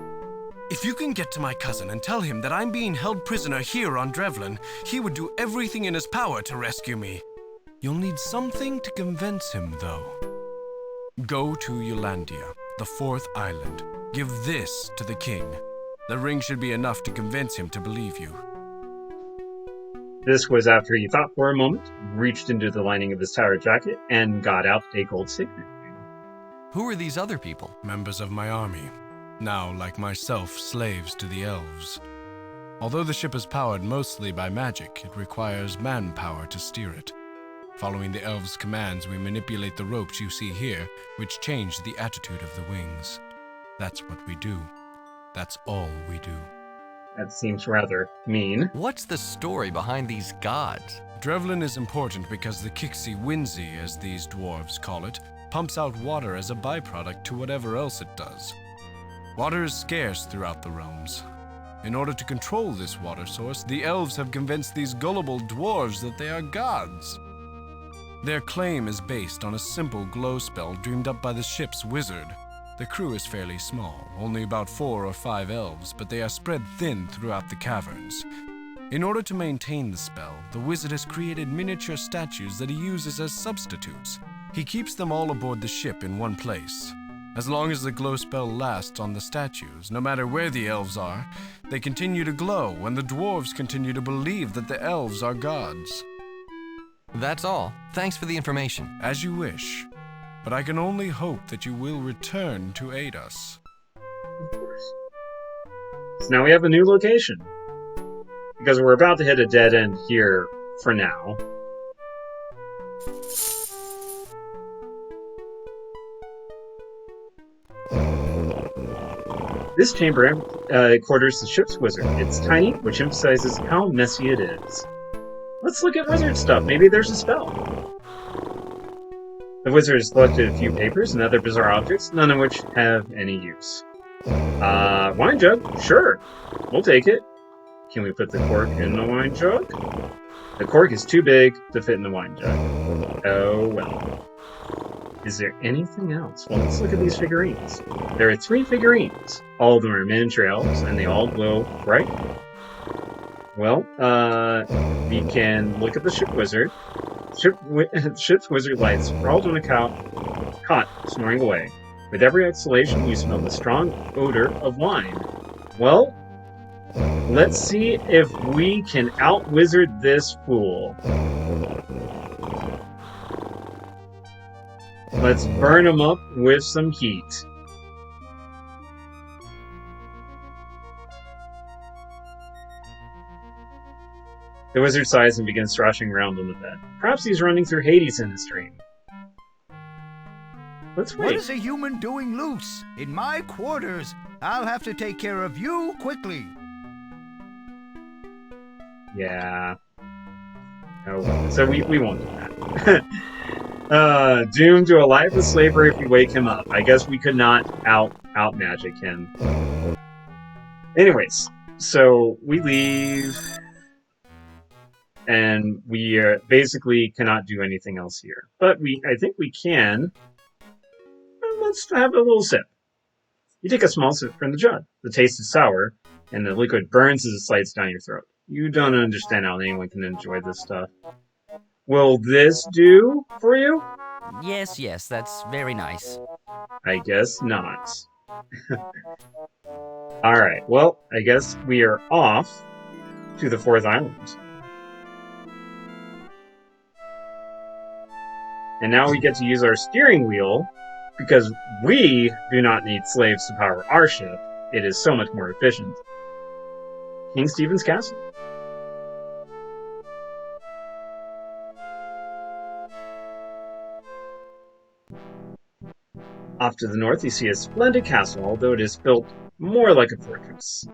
If you can get to my cousin and tell him that I'm being held prisoner here on Drevlin, he would do everything in his power to rescue me. You'll need something to convince him, though. Go to Eulandia, the fourth island. Give this to the king. The ring should be enough to convince him to believe you. This was after he thought for a moment, reached into the lining of his tower jacket, and got out a gold signet. Who are these other people? Members of my army. Now, like myself, slaves to the elves. Although the ship is powered mostly by magic, it requires manpower to steer it. Following the elves' commands, we manipulate the ropes you see here, which change the attitude of the wings. That's what we do. That's all we do. That seems rather mean. What's the story behind these gods? Drevlin is important because the Kixie Whinsey, as these dwarves call it, pumps out water as a byproduct to whatever else it does. Water is scarce throughout the realms. In order to control this water source, the elves have convinced these gullible dwarves that they are gods. Their claim is based on a simple glow spell dreamed up by the ship's wizard. The crew is fairly small, only about 4 or 5 elves, but they are spread thin throughout the caverns. In order to maintain the spell, the wizard has created miniature statues that he uses as substitutes. He keeps them all aboard the ship in one place. As long as the glow spell lasts on the statues, no matter where the elves are, they continue to glow, and the dwarves continue to believe that the elves are gods. That's all. Thanks for the information. As you wish. But I can only hope that you will return to aid us. Of course. So now we have a new location. Because we're about to hit a dead end here for now. This chamber quarters the ship's wizard. It's tiny, which emphasizes how messy it is. Let's look at wizard stuff. Maybe there's a spell. The wizard has collected a few papers and other bizarre objects, none of which have any use. Wine jug? Sure. We'll take it. Can we put the cork in the wine jug? The cork is too big to fit in the wine jug. Oh well. Is there anything else? Well, let's look at these figurines. There are 3 figurines. All of them are miniature elves, and they all glow bright. Well, we can look at the ship wizard. Ship's wizard lies sprawled on a cot, snoring away. With every exhalation, you smell the strong odor of wine. Well, let's see if we can out-wizard this fool. Let's burn him up with some heat. The wizard sighs and begins thrashing around on the bed. Perhaps he's running through Hades in his dream. Let's wait. What is a human doing loose? In my quarters. I'll have to take care of you quickly. Yeah. Oh, well. So we won't do that. Doomed to a life of slavery if we wake him up. I guess we could not out magic him. Anyways, so we leave, and we basically cannot do anything else here. But I think we can. Let's have a little sip. You take a small sip from the jug. The taste is sour, and the liquid burns as it slides down your throat. You don't understand how anyone can enjoy this stuff. Will this do for you? Yes, that's very nice. I guess not. Alright, well, I guess we are off to the 4th island. And now we get to use our steering wheel, because we do not need slaves to power our ship. It is so much more efficient. King Stephen's Castle. Off to the north, you see a splendid castle, although it is built more like a fortress.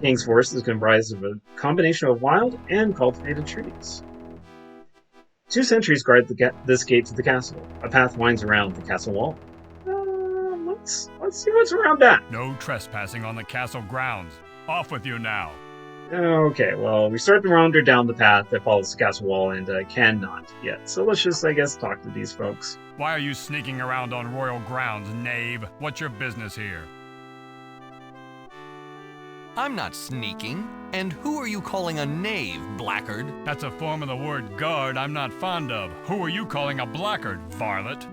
King's forest is comprised of a combination of wild and cultivated trees. 2 sentries guard this gate to the castle. A path winds around the castle wall. Let's see what's around that. No trespassing on the castle grounds. Off with you now. Okay, well, we start to wander down the path that follows the castle wall and cannot yet. So let's just, I guess, talk to these folks. Why are you sneaking around on royal grounds, knave? What's your business here? I'm not sneaking. And who are you calling a knave, blackguard? That's a form of the word guard I'm not fond of. Who are you calling a blackguard, varlet?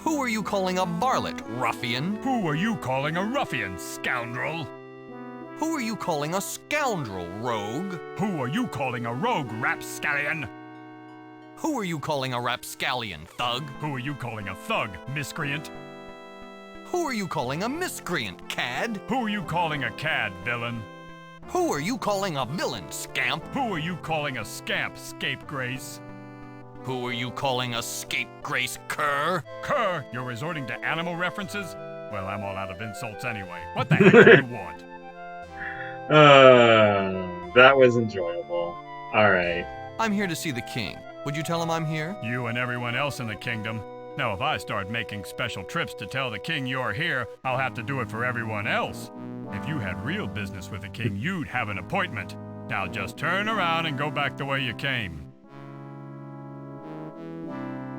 Who are you calling a varlet, ruffian? Who are you calling a ruffian, scoundrel? Who are you calling a scoundrel, rogue? Who are you calling a rogue, rapscallion? Who are you calling a rapscallion, thug? Who are you calling a thug, miscreant? Who are you calling a miscreant, cad? Who are you calling a cad, villain? Who are you calling a villain, scamp? Who are you calling a scamp, scapegrace? Who are you calling a scapegrace, cur? Cur? You're resorting to animal references? Well, I'm all out of insults anyway. What the heck do you want? That was enjoyable. Alright. I'm here to see the king. Would you tell him I'm here? You and everyone else in the kingdom. Now, if I start making special trips to tell the king you're here, I'll have to do it for everyone else. If you had real business with the king, you'd have an appointment. Now just turn around and go back the way you came.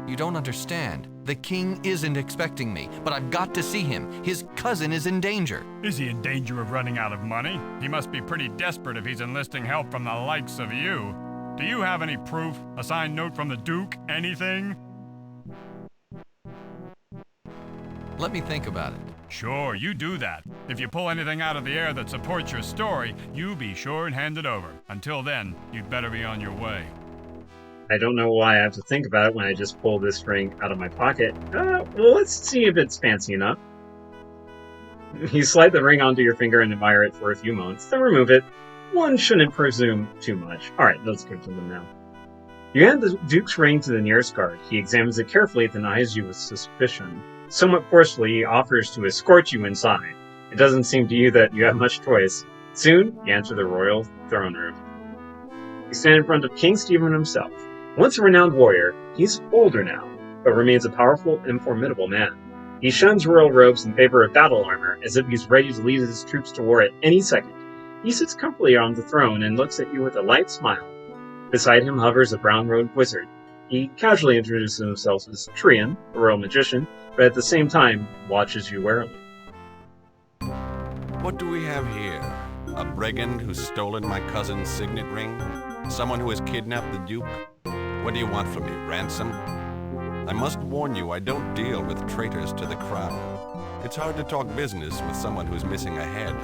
You don't understand. The king isn't expecting me, but I've got to see him. His cousin is in danger. Is he in danger of running out of money? He must be pretty desperate if he's enlisting help from the likes of you. Do you have any proof? A signed note from the Duke? Anything? Let me think about it. Sure, you do that. If you pull anything out of the air that supports your story, you be sure and hand it over. Until then, you'd better be on your way. I don't know why I have to think about it when I just pull this ring out of my pocket. Well, let's see if it's fancy enough. You slide the ring onto your finger and admire it for a few moments, then remove it. One shouldn't presume too much. Alright, let's go to them now. You hand the Duke's ring to the nearest guard. He examines it carefully, then eyes you with suspicion. Somewhat forcefully, he offers to escort you inside. It doesn't seem to you that you have much choice. Soon, you enter the royal throne room. You stand in front of King Stephen himself. Once a renowned warrior, he's older now, but remains a powerful and formidable man. He shuns royal robes in favor of battle armor, as if he's ready to lead his troops to war at any second. He sits comfortably on the throne and looks at you with a light smile. Beside him hovers a brown-robed wizard. He casually introduces himself as Trian, the royal magician, but at the same time watches you warily. What do we have here? A brigand who's stolen my cousin's signet ring? Someone who has kidnapped the Duke? What do you want from me, ransom? I must warn you, I don't deal with traitors to the crown. It's hard to talk business with someone who's missing a head.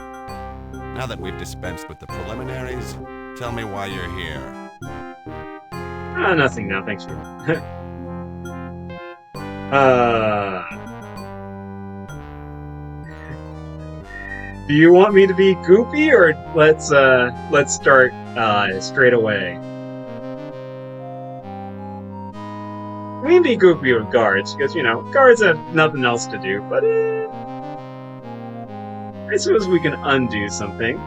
Now that we've dispensed with the preliminaries, tell me why you're here. Nothing now, thanks for Do you want me to be goopy, or let's start straight away? We can be goopy with guards, because, guards have nothing else to do, but I suppose we can undo something.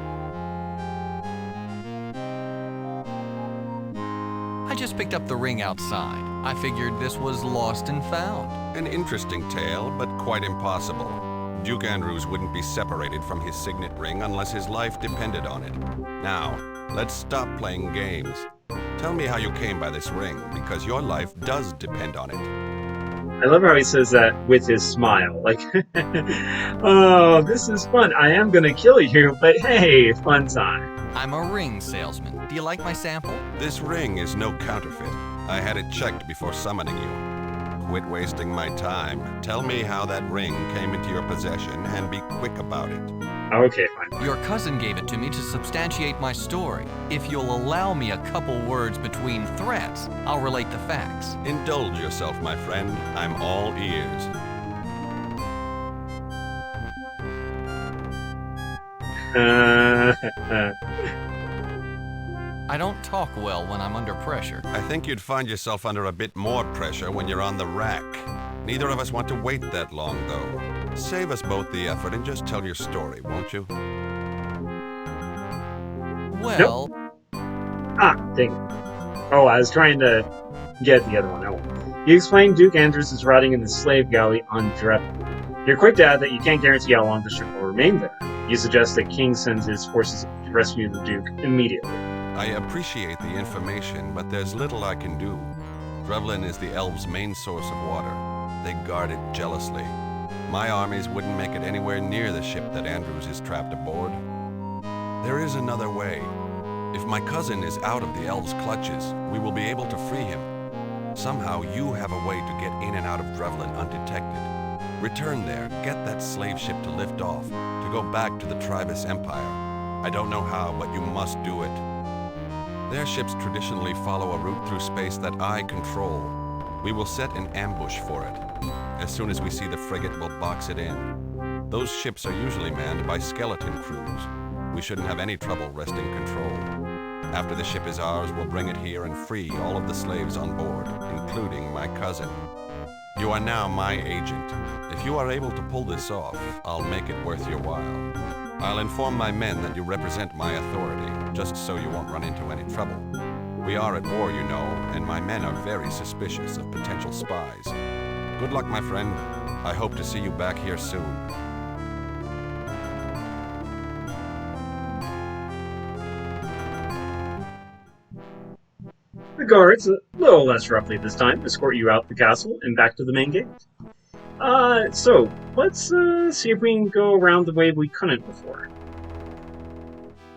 I just picked up the ring outside. I figured this was lost and found. An interesting tale, but quite impossible. Duke Andrews wouldn't be separated from his signet ring unless his life depended on it. Now, let's stop playing games. Tell me how you came by this ring, because your life does depend on it. I love how he says that with his smile. Like, oh, this is fun. I am gonna kill you, but hey, fun time. I'm a ring salesman. Do you like my sample? This ring is no counterfeit. I had it checked before summoning you. Quit wasting my time. Tell me how that ring came into your possession, and be quick about it. Okay, fine. Your cousin gave it to me to substantiate my story. If you'll allow me a couple words between threats, I'll relate the facts. Indulge yourself, my friend. I'm all ears. I don't talk well when I'm under pressure. I think you'd find yourself under a bit more pressure when you're on the rack. Neither of us want to wait that long, though. Save us both the effort and just tell your story, won't you? Well... Nope. Dang it. Oh, I was trying to get the other one. Oh. You explained Duke Andrews is rotting in the slave galley on Drevin. You're quick to add that you can't guarantee how long the ship will remain there. You suggest that King sends his forces to rescue the Duke immediately. I appreciate the information, but there's little I can do. Drevlin is the elves' main source of water. They guard it jealously. My armies wouldn't make it anywhere near the ship that Andrews is trapped aboard. There is another way. If my cousin is out of the elves' clutches, we will be able to free him. Somehow you have a way to get in and out of Drevlin undetected. Return there, get that slave ship to lift off, to go back to the Tribus Empire. I don't know how, but you must do it. Their ships traditionally follow a route through space that I control. We will set an ambush for it. As soon as we see the frigate, we'll box it in. Those ships are usually manned by skeleton crews. We shouldn't have any trouble wresting control. After the ship is ours, we'll bring it here and free all of the slaves on board, including my cousin. You are now my agent. If you are able to pull this off, I'll make it worth your while. I'll inform my men that you represent my authority, just so you won't run into any trouble. We are at war, you know, and my men are very suspicious of potential spies. Good luck, my friend. I hope to see you back here soon. The guards, a little less roughly this time, escort you out the castle and back to the main gate. So, let's see if we can go around the way we couldn't before.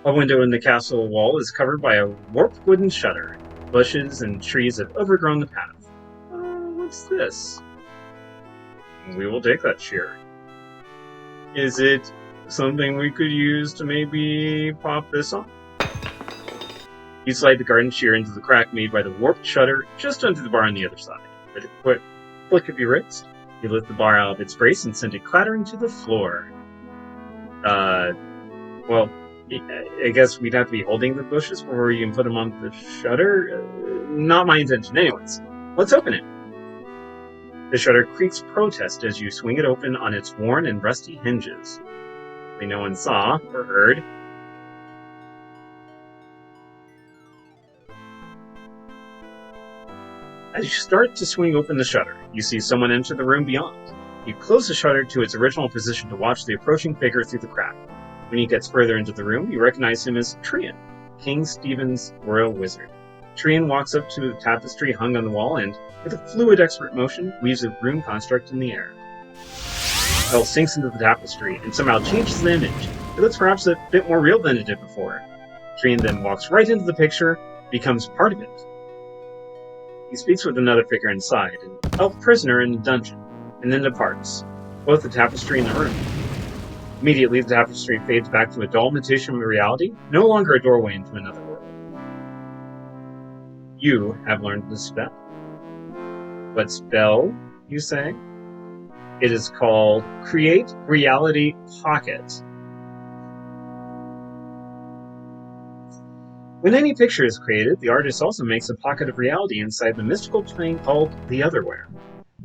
A window in the castle wall is covered by a warped wooden shutter. Bushes and trees have overgrown the path. What's this? We will take that shear. Is it something we could use to maybe pop this on? You slide the garden shear into the crack made by the warped shutter just under the bar on the other side. With a quick flick of your wrist, you lift the bar out of its brace and send it clattering to the floor. Well, I guess we'd have to be holding the bushes before you can put them on the shutter? Not my intention. Anyways, let's open it. The shutter creaks protest as you swing it open on its worn and rusty hinges. No one saw or heard. As you start to swing open the shutter, you see someone enter the room beyond. You close the shutter to its original position to watch the approaching figure through the crack. When he gets further into the room, you recognize him as Trian, King Stephen's royal wizard. Trian walks up to the tapestry hung on the wall and, with a fluid expert motion, weaves a rune construct in the air. The spell sinks into the tapestry and somehow changes the image. It looks perhaps a bit more real than it did before. Trian then walks right into the picture, becomes part of it. He speaks with another figure inside, an elf prisoner in the dungeon, and then departs, both the tapestry and the room. Immediately, the tapestry fades back to a dull imitation of reality, no longer a doorway into another world. You have learned the spell. What spell, you say? It is called Create Reality Pocket. When any picture is created, the artist also makes a pocket of reality inside the mystical plane called the Otherwhere.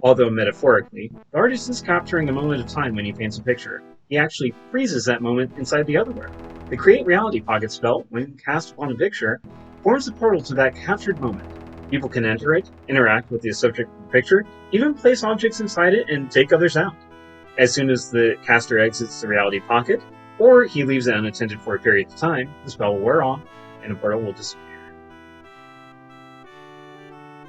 Although metaphorically, the artist is capturing a moment of time when he paints a picture. He actually freezes that moment inside the Otherwhere. The Create Reality Pocket spell, when cast upon a picture, forms a portal to that captured moment. People can enter it, interact with the subject of the picture, even place objects inside it and take others out. As soon as the caster exits the reality pocket, or he leaves it unattended for a period of time, the spell will wear off, and the portal will disappear.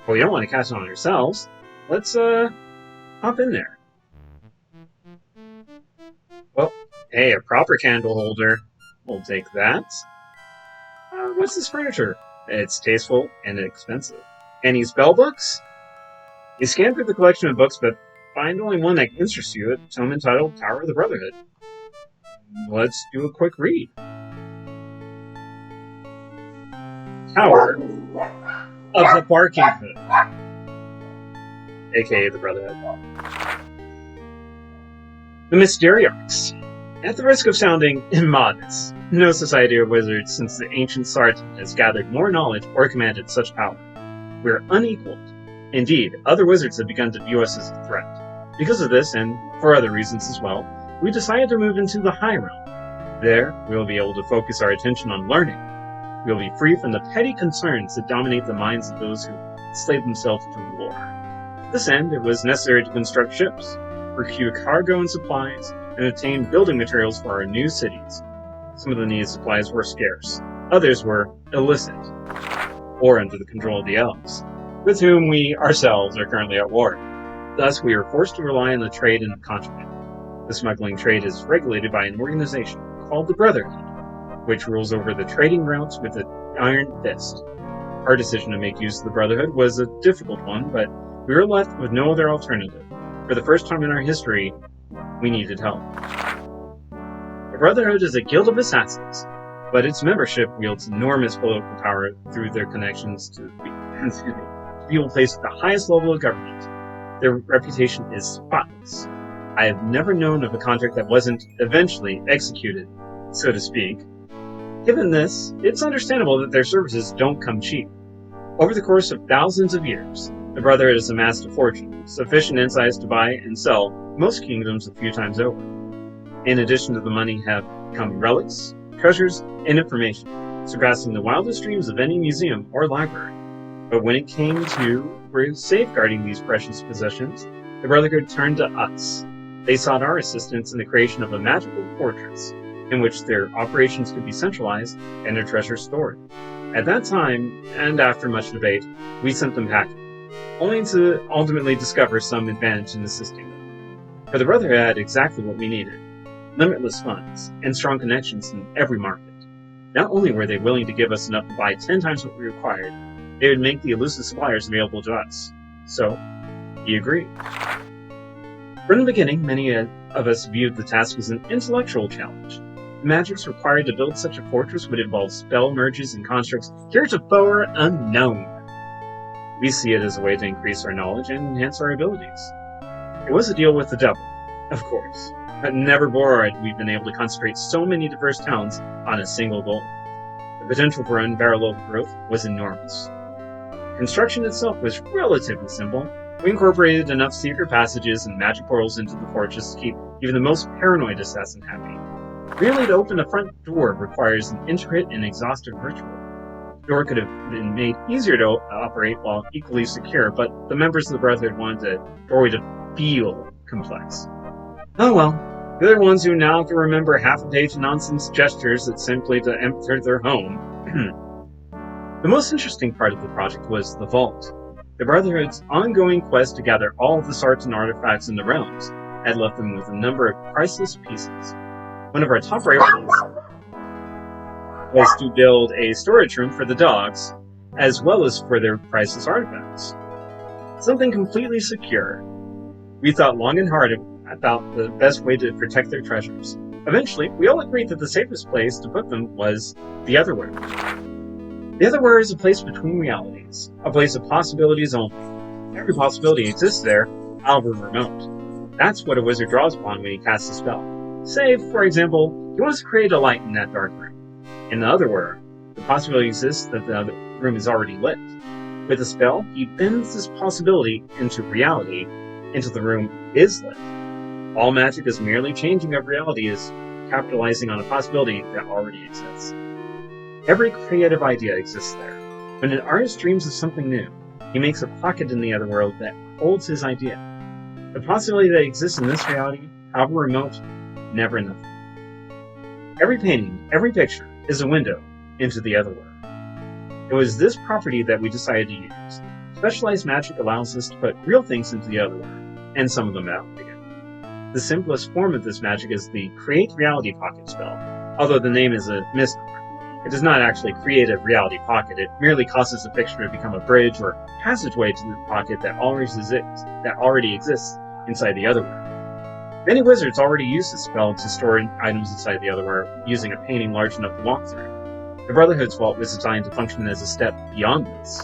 Well, we don't want to cast it on ourselves. Let's, hop in there. Well, hey, a proper candle holder. We'll take that. What's this furniture? It's tasteful and expensive. Any spell books? You scan through the collection of books, but find only one that interests you, a tome entitled Tower of the Brotherhood. Let's do a quick read. Tower of the Barking Hood, aka the Brotherhood. The Mysteriarchs. At the risk of sounding immodest, no society of wizards since the ancient Sartan has gathered more knowledge or commanded such power. We are unequaled. Indeed, other wizards have begun to view us as a threat. Because of this, and for other reasons as well, we decided to move into the High Realm. There, we will be able to focus our attention on learning. We will be free from the petty concerns that dominate the minds of those who slave themselves to war. To this end, it was necessary to construct ships, procure cargo and supplies, and obtain building materials for our new cities. Some of the needed supplies were scarce. Others were illicit, or under the control of the elves, with whom we ourselves are currently at war. Thus, we are forced to rely on the trade and contraband. The smuggling trade is regulated by an organization called the Brotherhood, which rules over the trading routes with an iron fist. Our decision to make use of the Brotherhood was a difficult one, but we were left with no other alternative. For the first time in our history, we needed help. The Brotherhood is a guild of assassins, but its membership wields enormous political power through their connections to people placed at the highest level of government. Their reputation is spotless. I have never known of a contract that wasn't eventually executed, so to speak. Given this, it's understandable that their services don't come cheap. Over the course of thousands of years, the Brotherhood has amassed a fortune, sufficient in size to buy and sell most kingdoms a few times over. In addition to the money have come relics, treasures, and information, surpassing the wildest dreams of any museum or library. But when it came to safeguarding these precious possessions, the Brotherhood turned to us. They sought our assistance in the creation of a magical fortress, in which their operations could be centralized and their treasures stored. At that time, and after much debate, we sent them packing, only to ultimately discover some advantage in assisting them. For the Brotherhood had exactly what we needed: limitless funds and strong connections in every market. Not only were they willing to give us enough to buy 10 times what we required, they would make the elusive suppliers available to us. So, he agreed. From the beginning, many of us viewed the task as an intellectual challenge. The magics required to build such a fortress would involve spell merges and constructs heretofore unknown. We see it as a way to increase our knowledge and enhance our abilities. It was a deal with the devil, of course, but never before had we been able to concentrate so many diverse talents on a single goal. The potential for unparalleled growth was enormous. Construction itself was relatively simple. We incorporated enough secret passages and magic portals into the fortress to keep even the most paranoid assassin happy. Merely to open a front door requires an intricate and exhaustive ritual. The door could have been made easier to operate while equally secure, but the members of the Brotherhood wanted the doorway to feel complex. Oh well, they're the ones who now have to remember half a page of nonsense gestures that simply to enter their home. The most interesting part of the project was the vault. The Brotherhood's ongoing quest to gather all of the Sartan artifacts in the realms had left them with a number of priceless pieces. One of our top priorities was to build a storage room for the dogs, as well as for their priceless artifacts. something completely secure. We thought long and hard about the best way to protect their treasures. Eventually, we all agreed that the safest place to put them was the Otherwhere. The Otherwhere is a place between realities, a place of possibilities only. Every possibility exists there, however remote. That's what a wizard draws upon when he casts a spell. Say, for example, he wants to create a light in that dark room. In the Otherwhere, the possibility exists that the other room is already lit. With a spell, he bends this possibility into reality until the room is lit. All magic is merely changing of reality, is capitalizing on a possibility that already exists. Every creative idea exists there. When an artist dreams of something new, he makes a pocket in the Otherworld that holds his idea. The possibility that exists in this reality, however remote, never nothing. Every painting, every picture, is a window into the Otherworld. It was this property that we decided to use. Specialized magic allows us to put real things into the Otherworld, and some of them out again. The simplest form of this magic is the Create Reality Pocket spell, although the name is a misnomer. It does not actually create a reality pocket, it merely causes a picture to become a bridge or passageway to the pocket that already exists inside the Otherworld. Many wizards already use this spell to store items inside the Otherworld using a painting large enough to walk through. The Brotherhood's vault was designed to function as a step beyond this.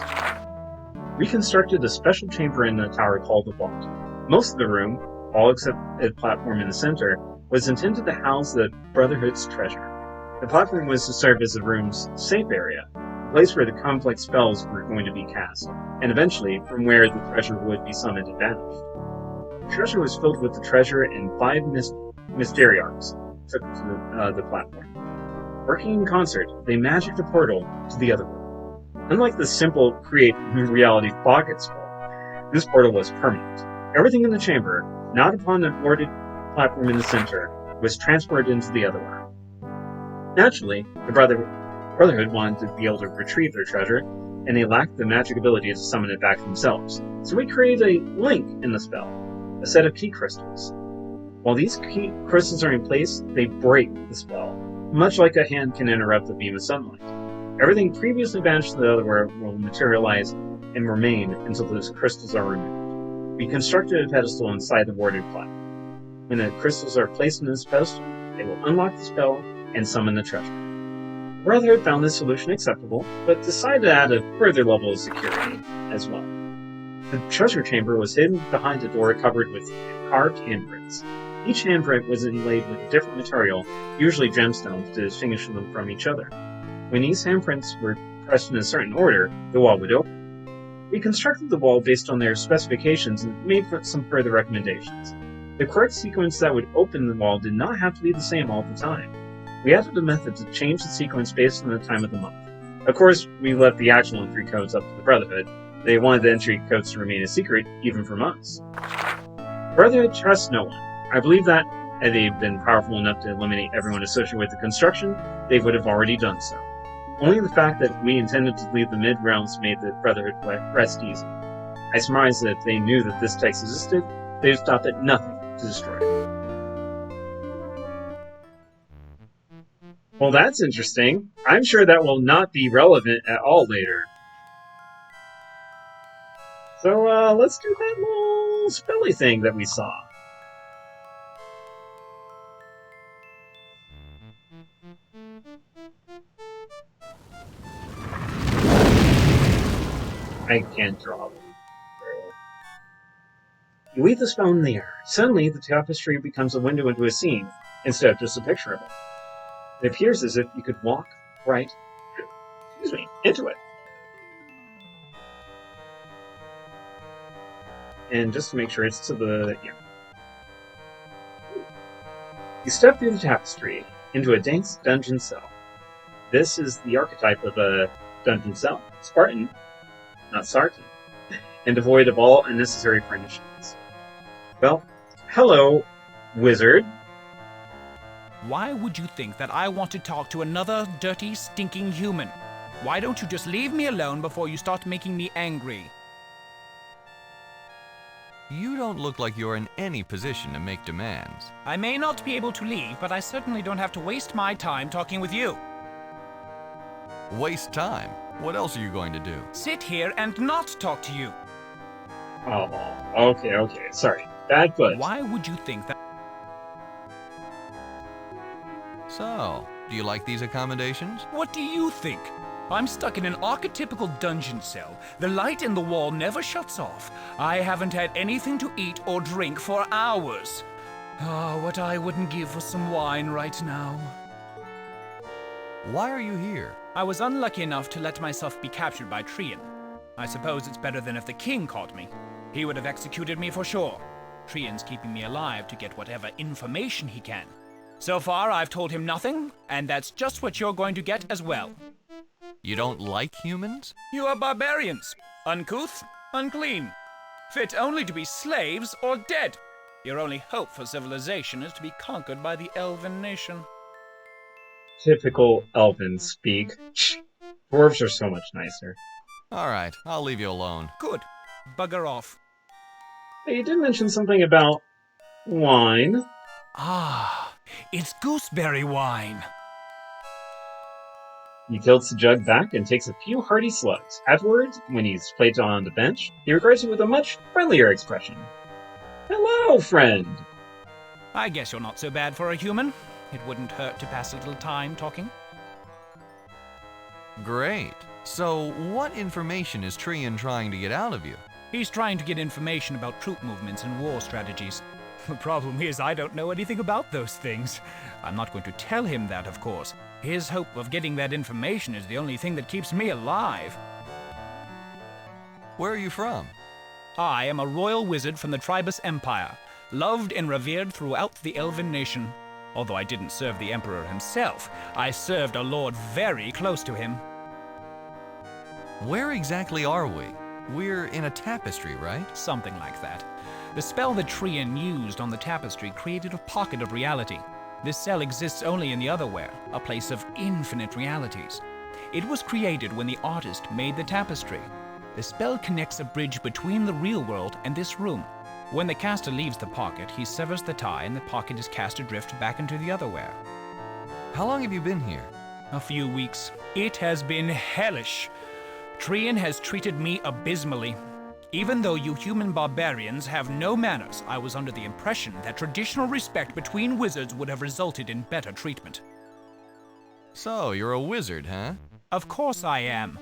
We constructed a special chamber in the tower called the Vault. Most of the room, all except a platform in the center, was intended to house the Brotherhood's treasure. The platform was to serve as the room's safe area, a place where the complex spells were going to be cast, and eventually from where the treasure would be summoned and banished. The treasure was filled with the treasure, and 5 Mysteriarchs took to the platform. Working in concert, they magicked a portal to the Otherworld. Unlike the simple Create Reality Pocket spell, this portal was permanent. Everything in the chamber, not upon the boarded platform in the center, was transported into the Otherworld. Naturally, the Brotherhood wanted to be able to retrieve their treasure, and they lacked the magic ability to summon it back themselves. So we created a link in the spell, a set of key crystals. While these key crystals are in place, they break the spell, much like a hand can interrupt a beam of sunlight. Everything previously banished to the Otherworld will materialize and remain until those crystals are removed. We constructed a pedestal inside the boarded platform. When the crystals are placed in this pedestal, they will unlock the spell and summon the treasure. The Brotherhood found this solution acceptable, but decided to add a further level of security as well. The treasure chamber was hidden behind a door covered with carved handprints. Each handprint was inlaid with a different material, usually gemstones, to distinguish them from each other. When these handprints were pressed in a certain order, the wall would open. We constructed the wall based on their specifications and made some further recommendations. The correct sequence that would open the wall did not have to be the same all the time. We added a method to change the sequence based on the time of the month. Of course, we left the actual entry codes up to the Brotherhood. They wanted the entry codes to remain a secret, even from us. Brotherhood trusts no one. I believe that, had they been powerful enough to eliminate everyone associated with the construction, they would have already done so. Only the fact that we intended to leave the mid-realms made the Brotherhood rest easy. I surmise that if they knew that this text existed, they'd have stopped at nothing to destroy it. Well, that's interesting. I'm sure that will not be relevant at all later. So, let's do that little spelly thing that we saw. I can't draw them. You weave the spell in the air. Suddenly, the tapestry becomes a window into a scene, instead of just a picture of it. It appears as if you could walk right into it. And just to make sure it's to the, You step through the tapestry into a dank dungeon cell. This is the archetype of a dungeon cell. Spartan, not Sartan, and devoid of all unnecessary furnishings. Well, hello, wizard. Why would you think that I want to talk to another dirty, stinking human? Why don't you just leave me alone before you start making me angry? You don't look like you're in any position to make demands. I may not be able to leave, but I certainly don't have to waste my time talking with you. Waste time? What else are you going to do? Sit here and not talk to you. Oh, okay. Sorry. Bad foot. Why would you think that? So, do you like these accommodations? What do you think? I'm stuck in an archetypical dungeon cell. The light in the wall never shuts off. I haven't had anything to eat or drink for hours. Oh, what I wouldn't give for some wine right now. Why are you here? I was unlucky enough to let myself be captured by Trian. I suppose it's better than if the king caught me. He would have executed me for sure. Trian's keeping me alive to get whatever information he can. So far, I've told him nothing, and that's just what you're going to get as well. You don't like humans? You are barbarians. Uncouth, unclean. Fit only to be slaves or dead. Your only hope for civilization is to be conquered by the elven nation. Typical elven speak. Dwarves are so much nicer. Alright, I'll leave you alone. Good. Bugger off. Hey, you did mention something about wine. Ah, it's gooseberry wine. He tilts the jug back and takes a few hearty slugs. Afterwards, when he's placed on the bench, he regards you with a much friendlier expression. Hello, friend! I guess you're not so bad for a human. It wouldn't hurt to pass a little time talking. Great. So, what information is Trian trying to get out of you? He's trying to get information about troop movements and war strategies. The problem is I don't know anything about those things. I'm not going to tell him that, of course. His hope of getting that information is the only thing that keeps me alive. Where are you from? I am a royal wizard from the Tribus Empire, loved and revered throughout the Elven nation. Although I didn't serve the Emperor himself, I served a lord very close to him. Where exactly are we? We're in a tapestry, right? Something like that. The spell that Trian used on the tapestry created a pocket of reality. This cell exists only in the Otherwhere, a place of infinite realities. It was created when the artist made the tapestry. The spell connects a bridge between the real world and this room. When the caster leaves the pocket, he severs the tie and the pocket is cast adrift back into the Otherwhere. How long have you been here? A few weeks. It has been hellish. Trian has treated me abysmally. Even though you human barbarians have no manners, I was under the impression that traditional respect between wizards would have resulted in better treatment. So, you're a wizard, huh? Of course I am.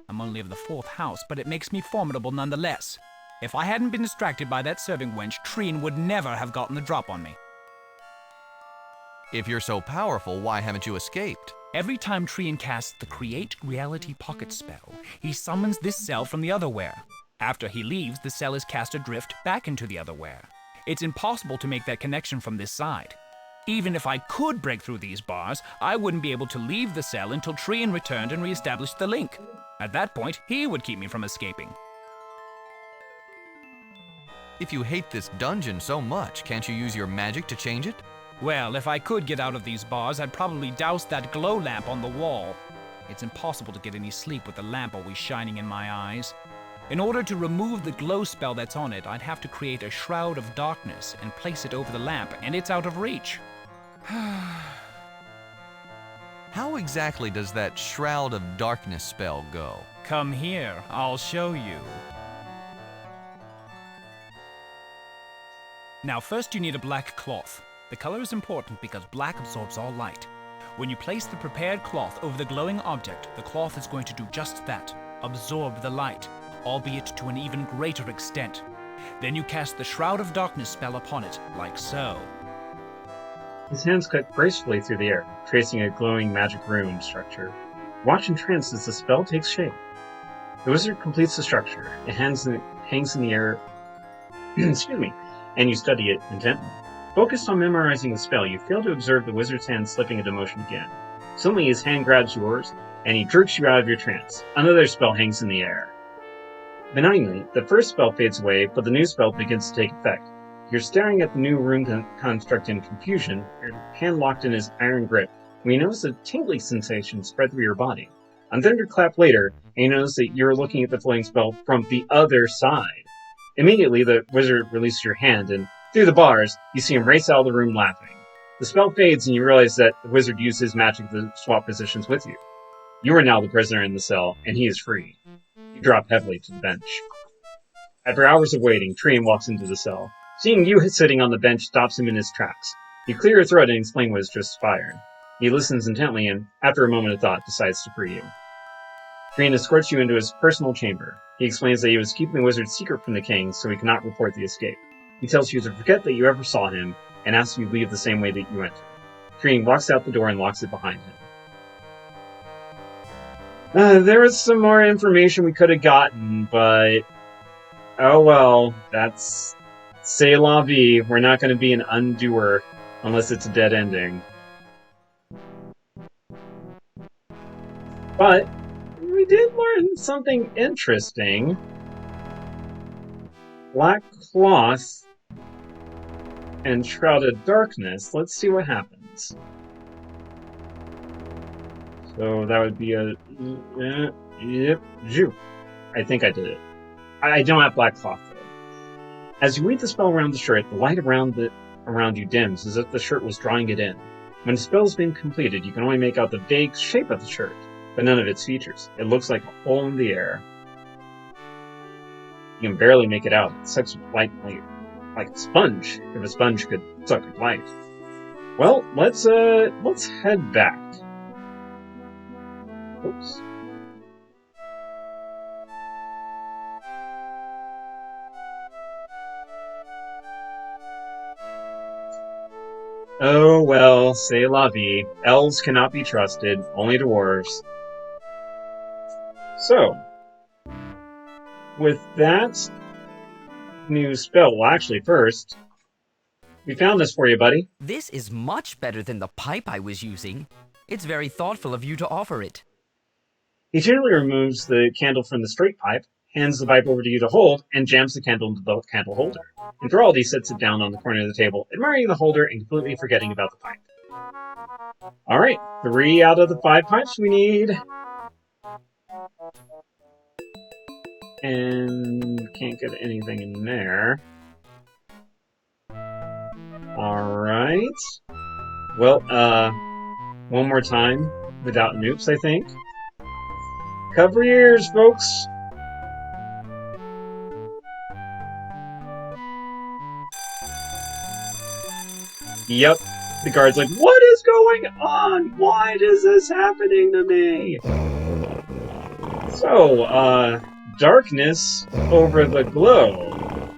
I'm only of the 4th house, but it makes me formidable nonetheless. If I hadn't been distracted by that serving wench, Trian would never have gotten the drop on me. If you're so powerful, why haven't you escaped? Every time Trian casts the Create Reality Pocket spell, he summons this cell from the Otherwhere. After he leaves, the cell is cast adrift back into the Otherwhere. It's impossible to make that connection from this side. Even if I could break through these bars, I wouldn't be able to leave the cell until Trian returned and reestablished the link. At that point, he would keep me from escaping. If you hate this dungeon so much, can't you use your magic to change it? Well, if I could get out of these bars, I'd probably douse that glow lamp on the wall. It's impossible to get any sleep with the lamp always shining in my eyes. In order to remove the glow spell that's on it, I'd have to create a shroud of darkness and place it over the lamp, and it's out of reach. How exactly does that shroud of darkness spell go? Come here, I'll show you. Now, first you need a black cloth. The color is important because black absorbs all light. When you place the prepared cloth over the glowing object, the cloth is going to do just that, absorb the light, albeit to an even greater extent. Then you cast the Shroud of Darkness spell upon it, like so. His hands cut gracefully through the air, tracing a glowing magic rune structure. Watch entranced as the spell takes shape. The wizard completes the structure. It hangs in the air, excuse me, and you study it intently. Focused on memorizing the spell, you fail to observe the wizard's hand slipping into motion again. Suddenly his hand grabs yours, and he jerks you out of your trance. Another spell hangs in the air. Benignly, the first spell fades away, but the new spell begins to take effect. You're staring at the new rune construct in confusion, your hand locked in his iron grip, when you notice a tingling sensation spread through your body. A thunderclap later, and you notice that you're looking at the floating spell from the other side. Immediately, the wizard releases your hand, and through the bars, you see him race out of the room laughing. The spell fades, and you realize that the wizard used his magic to swap positions with you. You are now the prisoner in the cell, and he is free. You drop heavily to the bench. After hours of waiting, Trian walks into the cell. Seeing you sitting on the bench stops him in his tracks. You clear your throat and explain what has transpired. He listens intently and, after a moment of thought, decides to free you. Trian escorts you into his personal chamber. He explains that he was keeping the wizard's secret from the king, so he cannot report the escape. He tells you to forget that you ever saw him, and asks you to leave the same way that you entered. Trian walks out the door and locks it behind him. There was some more information we could have gotten, but... oh well, that's... c'est la vie. We're not going to be an undoer, unless it's a dead ending. But... we did learn something interesting. Black cloth and shrouded darkness. Let's see what happens. So that would be a... yep, Jew. I think I did it. I don't have black cloth, though. As you read the spell around the shirt, the light around you dims, as if the shirt was drawing it in. When the spell has been completed, you can only make out the vague shape of the shirt, but none of its features. It looks like a hole in the air. You can barely make it out. It sucks light like a sponge, if a sponge could suck light. Well, let's head back. Oops. Oh well, c'est la vie. Elves cannot be trusted, only dwarves. So, with that new spell, well actually first, we found this for you, buddy. This is much better than the pipe I was using. It's very thoughtful of you to offer it. He gently removes the candle from the straight pipe, hands the pipe over to you to hold, and jams the candle into the candle holder. Enthralled, he sets it down on the corner of the table, admiring the holder and completely forgetting about the pipe. Alright, 3 out of the 5 pipes we need. And can't get anything in there. Alright. Well, one more time without nukes, I think. Cover your ears, folks. Yep. The guard's like, what is going on? Why is this happening to me? So, darkness over the glow.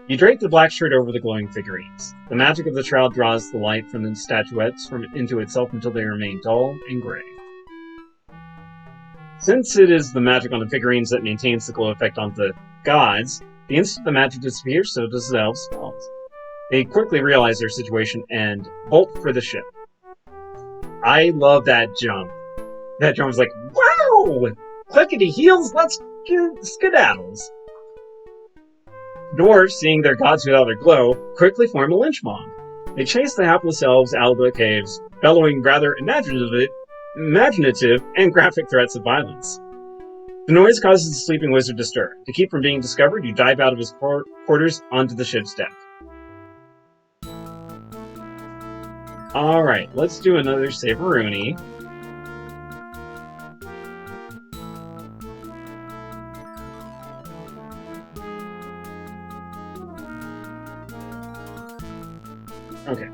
You drape the black shirt over the glowing figurines. The magic of the shroud draws the light from the statuettes into itself until they remain dull and gray. Since it is the magic on the figurines that maintains the glow effect on the gods, the instant the magic disappears, so does the elves' spells. They quickly realize their situation and bolt for the ship. I love that jump. That jump was like, wow! Clickety heels, let's skedaddles. Dwarves, seeing their gods without their glow, quickly form a lynch mob. They chase the hapless elves out of the caves, bellowing rather imaginative and graphic threats of violence. The noise causes the sleeping wizard to stir. To keep from being discovered, you dive out of his quarters onto the ship's deck. Alright, let's do another Saberoonie. Okay.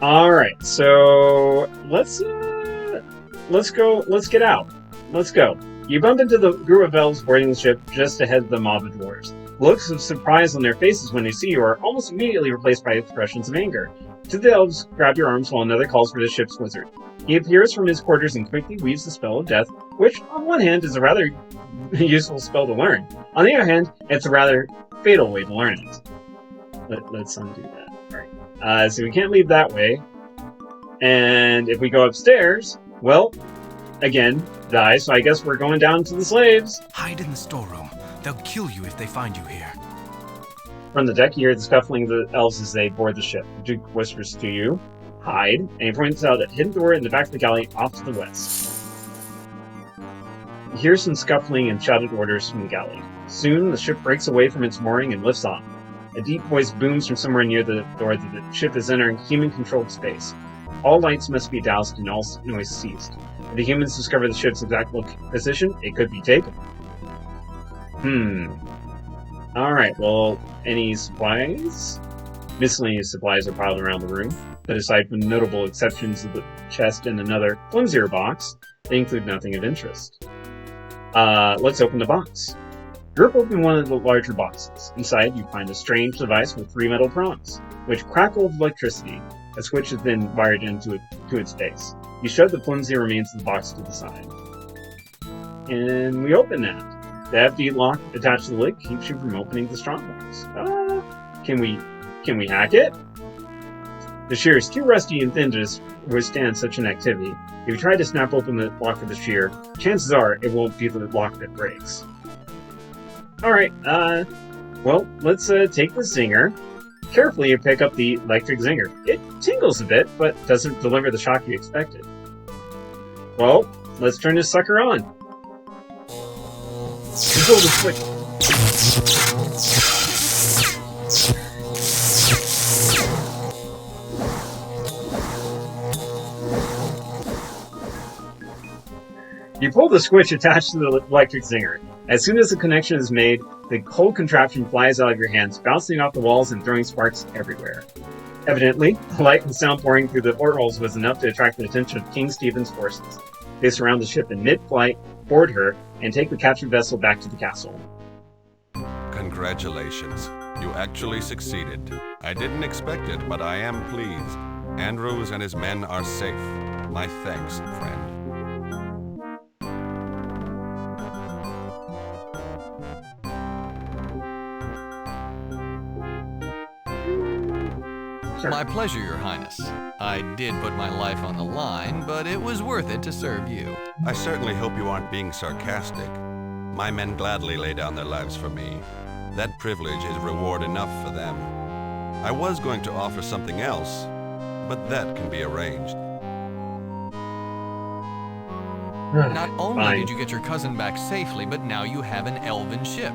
Alright, so let's get out. Let's go. You bump into the group of elves boarding the ship just ahead of the mob of dwarves. Looks of surprise on their faces when they see you are almost immediately replaced by expressions of anger. Two of the elves grab your arms while another calls for the ship's wizard. He appears from his quarters and quickly weaves the spell of death, which, on one hand, is a rather useful spell to learn. On the other hand, it's a rather fatal way to learn it. Let's undo that. Alright. So we can't leave that way. And if we go upstairs, well, again, die, so I guess we're going down to the slaves. Hide in the storeroom. They'll kill you if they find you here. From the deck, you hear the scuffling of the elves as they board the ship. The Duke whispers to you, hide, and he points out a hidden door in the back of the galley off to the west. You hear some scuffling and shouted orders from the galley. Soon, the ship breaks away from its mooring and lifts off. A deep voice booms from somewhere near the door that the ship is entering human-controlled space. All lights must be doused and all noise ceased. If the humans discover the ship's exact position, it could be taken. Alright, well, any supplies? Miscellaneous supplies are piled around the room, but aside from notable exceptions of the chest and another flimsier box, they include nothing of interest. Let's open the box. Grip open one of the larger boxes. Inside, you find a strange device with 3 metal prongs, which crackle with electricity. A switch has been wired into its base. You shove the flimsy remains of the box to the side. And we open that. The FD lock attached to the lid keeps you from opening the strongbox. Can we hack it? The shear is too rusty and thin to withstand such an activity. If you try to snap open the lock of the shear, chances are it won't be the lock that breaks. Alright, well, let's take the zinger. Carefully you pick up the electric zinger. It tingles a bit, but doesn't deliver the shock you expected. Well, let's turn this sucker on. You pull the switch. You pull the switch attached to the electric zinger. As soon as the connection is made, the whole contraption flies out of your hands, bouncing off the walls and throwing sparks everywhere. Evidently, the light and sound pouring through the portholes was enough to attract the attention of King Stephen's forces. They surround the ship in mid-flight, board her, and take the captured vessel back to the castle. Congratulations. You actually succeeded. I didn't expect it, but I am pleased. Andrews and his men are safe. My thanks, friend. My pleasure, Your Highness. I did put my life on the line, but it was worth it to serve you. I certainly hope you aren't being sarcastic. My men gladly lay down their lives for me. That privilege is reward enough for them. I was going to offer something else, but that can be arranged. Not only did you get your cousin back safely, but now you have an elven ship.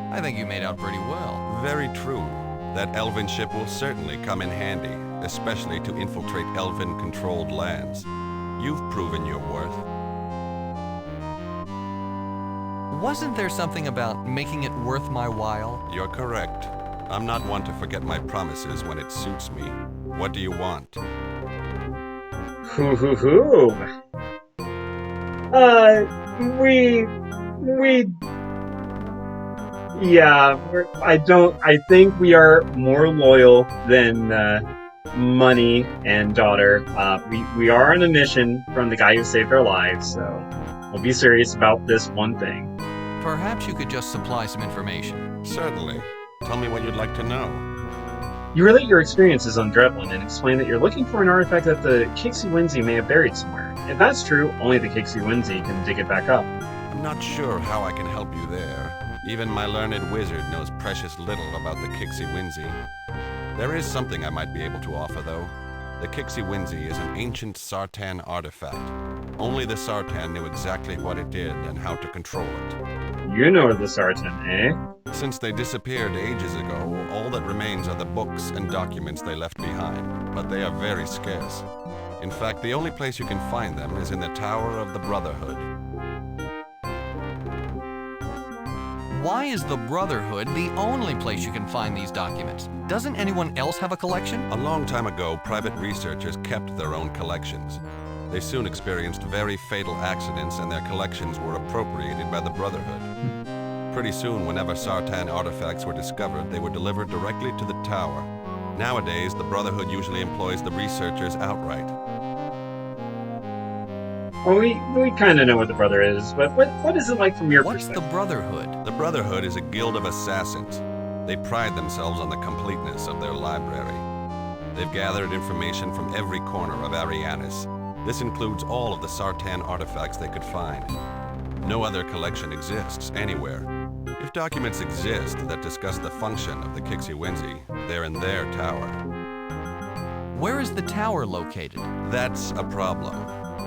I think you made out pretty well. Very true. That elven ship will certainly come in handy, especially to infiltrate elven-controlled lands. You've proven your worth. Wasn't there something about making it worth my while? You're correct. I'm not one to forget my promises when it suits me. What do you want? I think we are more loyal than money and daughter. We are on a mission from the guy who saved our lives, so we'll be serious about this one thing. Perhaps you could just supply some information. Certainly. Tell me what you'd like to know. You relate your experiences on Drevlin and explain that you're looking for an artifact that the Kixie Winsey may have buried somewhere. If that's true, only the Kixie Winsey can dig it back up. I'm not sure how I can help you there. Even my learned wizard knows precious little about the Kixie Winsey. There is something I might be able to offer, though. The Kixie Winsey is an ancient Sartan artifact. Only the Sartan knew exactly what it did and how to control it. You know the Sartan, eh? Since they disappeared ages ago, all that remains are the books and documents they left behind, but they are very scarce. In fact, the only place you can find them is in the Tower of the Brotherhood. Why is the Brotherhood the only place you can find these documents? Doesn't anyone else have a collection? A long time ago, private researchers kept their own collections. They soon experienced very fatal accidents and their collections were appropriated by the Brotherhood. Pretty soon, whenever Sartan artifacts were discovered, they were delivered directly to the tower. Nowadays, the Brotherhood usually employs the researchers outright. Well, we kind of know what the Brotherhood is, but what is it like from your perspective? What's the Brotherhood? The Brotherhood is a guild of assassins. They pride themselves on the completeness of their library. They've gathered information from every corner of Arianis. This includes all of the Sartan artifacts they could find. No other collection exists anywhere. If documents exist that discuss the function of the Kixie Winsey, they're in their tower. Where is the tower located? That's a problem.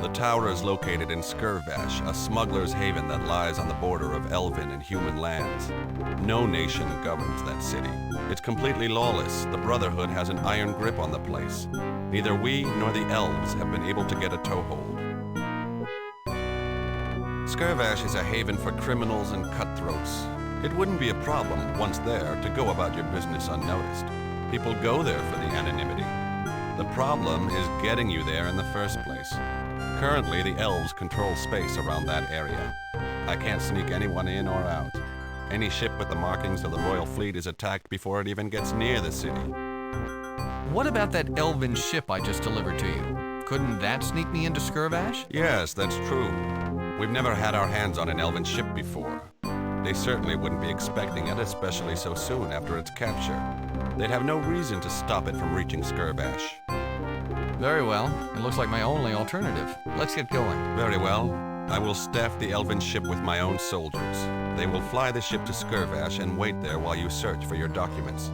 The tower is located in Skirvash, a smuggler's haven that lies on the border of elven and human lands. No nation governs that city. It's completely lawless. The Brotherhood has an iron grip on the place. Neither we nor the elves have been able to get a toehold. Skirvash is a haven for criminals and cutthroats. It wouldn't be a problem, once there, to go about your business unnoticed. People go there for the anonymity. The problem is getting you there in the first place. Currently, the elves control space around that area. I can't sneak anyone in or out. Any ship with the markings of the royal fleet is attacked before it even gets near the city. What about that elven ship I just delivered to you? Couldn't that sneak me into Skirvash? Yes, that's true. We've never had our hands on an elven ship before. They certainly wouldn't be expecting it, especially so soon after its capture. They'd have no reason to stop it from reaching Skirvash. Very well. It looks like my only alternative. Let's get going. Very well. I will staff the elven ship with my own soldiers. They will fly the ship to Skirvash and wait there while you search for your documents.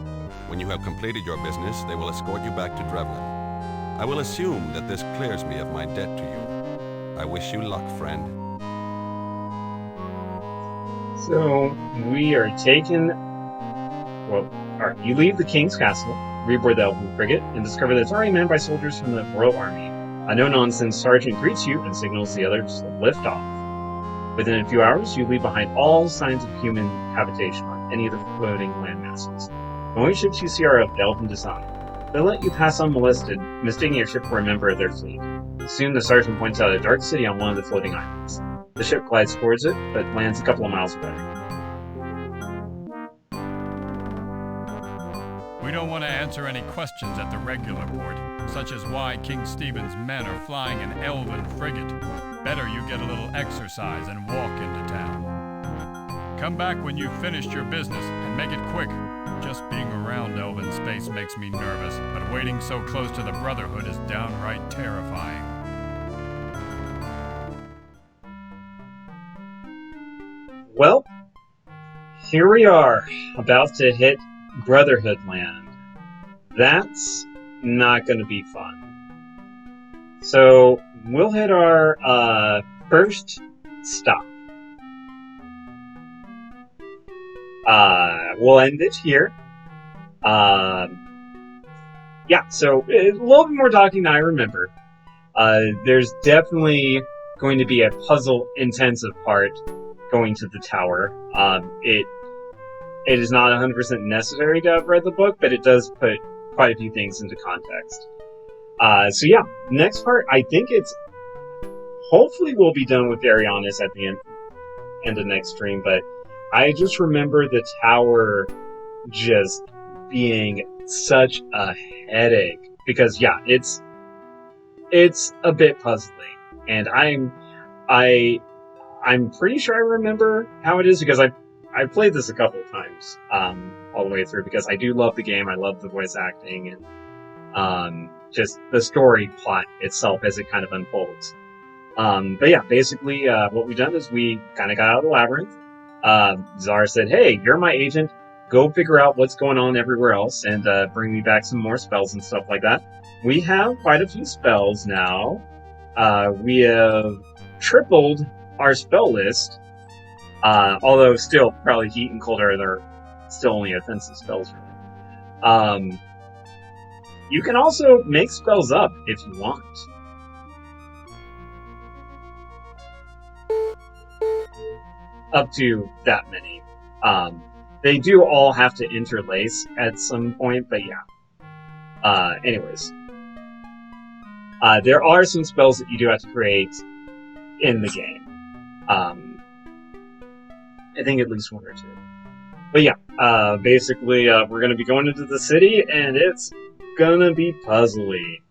When you have completed your business, they will escort you back to Drevlin. I will assume that this clears me of my debt to you. I wish you luck, friend. So, we are taking... Well, alright, you leave the King's Castle, reboard the Elven frigate, and discover that it's already manned by soldiers from the Royal Army. A no-nonsense sergeant greets you and signals the others to lift off. Within a few hours, you leave behind all signs of human habitation on any of the floating land masses. The only ships you see are of Elven design. They let you pass unmolested, mistaking your ship for a member of their fleet. Soon, the sergeant points out a dark city on one of the floating islands. The ship glides towards it, but lands a couple of miles away. We don't want to answer any questions at the regular port, such as why King Stephen's men are flying an elven frigate. Better you get a little exercise and walk into town. Come back when you've finished your business, and make it quick. Just being around elven space makes me nervous, but waiting so close to the Brotherhood is downright terrifying. Well, here we are, about to hit Brotherhood land. That's not going to be fun. So, we'll hit our first stop. We'll end it here. Yeah, so a little bit more talking than I remember. There's definitely going to be a puzzle-intensive part going to the tower. It is not 100% necessary to have read the book, but it does put quite a few things into context. So yeah, next part, I think it's... Hopefully we'll be done with Arianis at the end of next stream, but I just remember the tower just being such a headache. Because yeah, it's a bit puzzling. And I'm pretty sure I remember how it is, because I've played this a couple of times, all the way through, because I do love the game, I love the voice acting, and, just the story plot itself as it kind of unfolds. But yeah, basically, what we've done is we kind of got out of the labyrinth. Zara said, hey, you're my agent, go figure out what's going on everywhere else, and, bring me back some more spells and stuff like that. We have quite a few spells now. We have tripled our spell list, although still probably heat and cold are still only offensive spells. You can also make spells up if you want. Up to that many. They do all have to interlace at some point, but yeah. Anyways. There are some spells that you do have to create in the game. I think at least one or two. But yeah, basically, we're gonna be going into the city, and it's gonna be puzzly.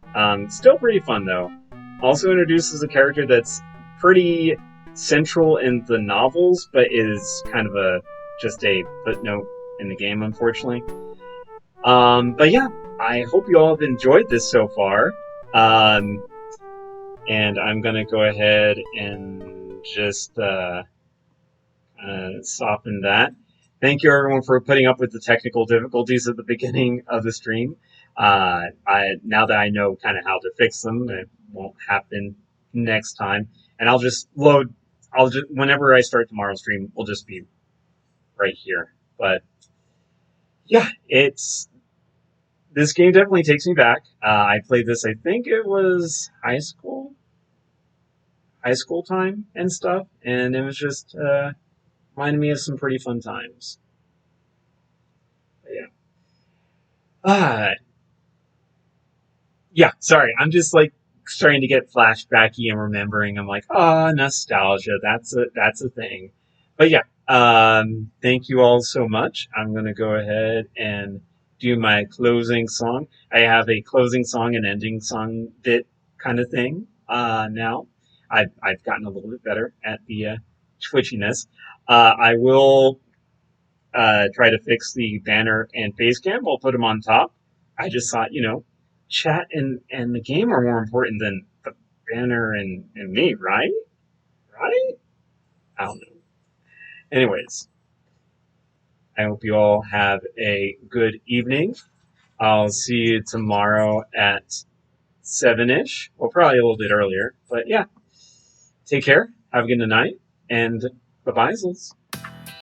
Still pretty fun, though. Also introduces a character that's pretty central in the novels, but is kind of just a footnote in the game, unfortunately. But yeah, I hope you all have enjoyed this so far. And I'm gonna go ahead and just soften that. Thank you everyone for putting up with the technical difficulties at the beginning of the stream. Now that I know kind of how to fix them, it won't happen next time, and I'll just load. I'll just whenever I start tomorrow's stream, we'll just be right here. But yeah, it's this game definitely takes me back. I played this. I think it was high school time and stuff, and it was just reminded me of some pretty fun times. But yeah. Yeah, sorry. I'm just like starting to get flashbacky and remembering. I'm like, nostalgia. That's a thing. But yeah, thank you all so much. I'm gonna go ahead and do my closing song. I have a closing song and ending song bit kind of thing. Now I've gotten a little bit better at the twitchiness. I will try to fix the banner and face cam. We'll put them on top. I just thought, chat and the game are more important than the banner and me, right? Right? I don't know. Anyways, I hope you all have a good evening. I'll see you tomorrow at 7-ish. Well, probably a little bit earlier. But yeah, take care. Have a good night. And bye-bye,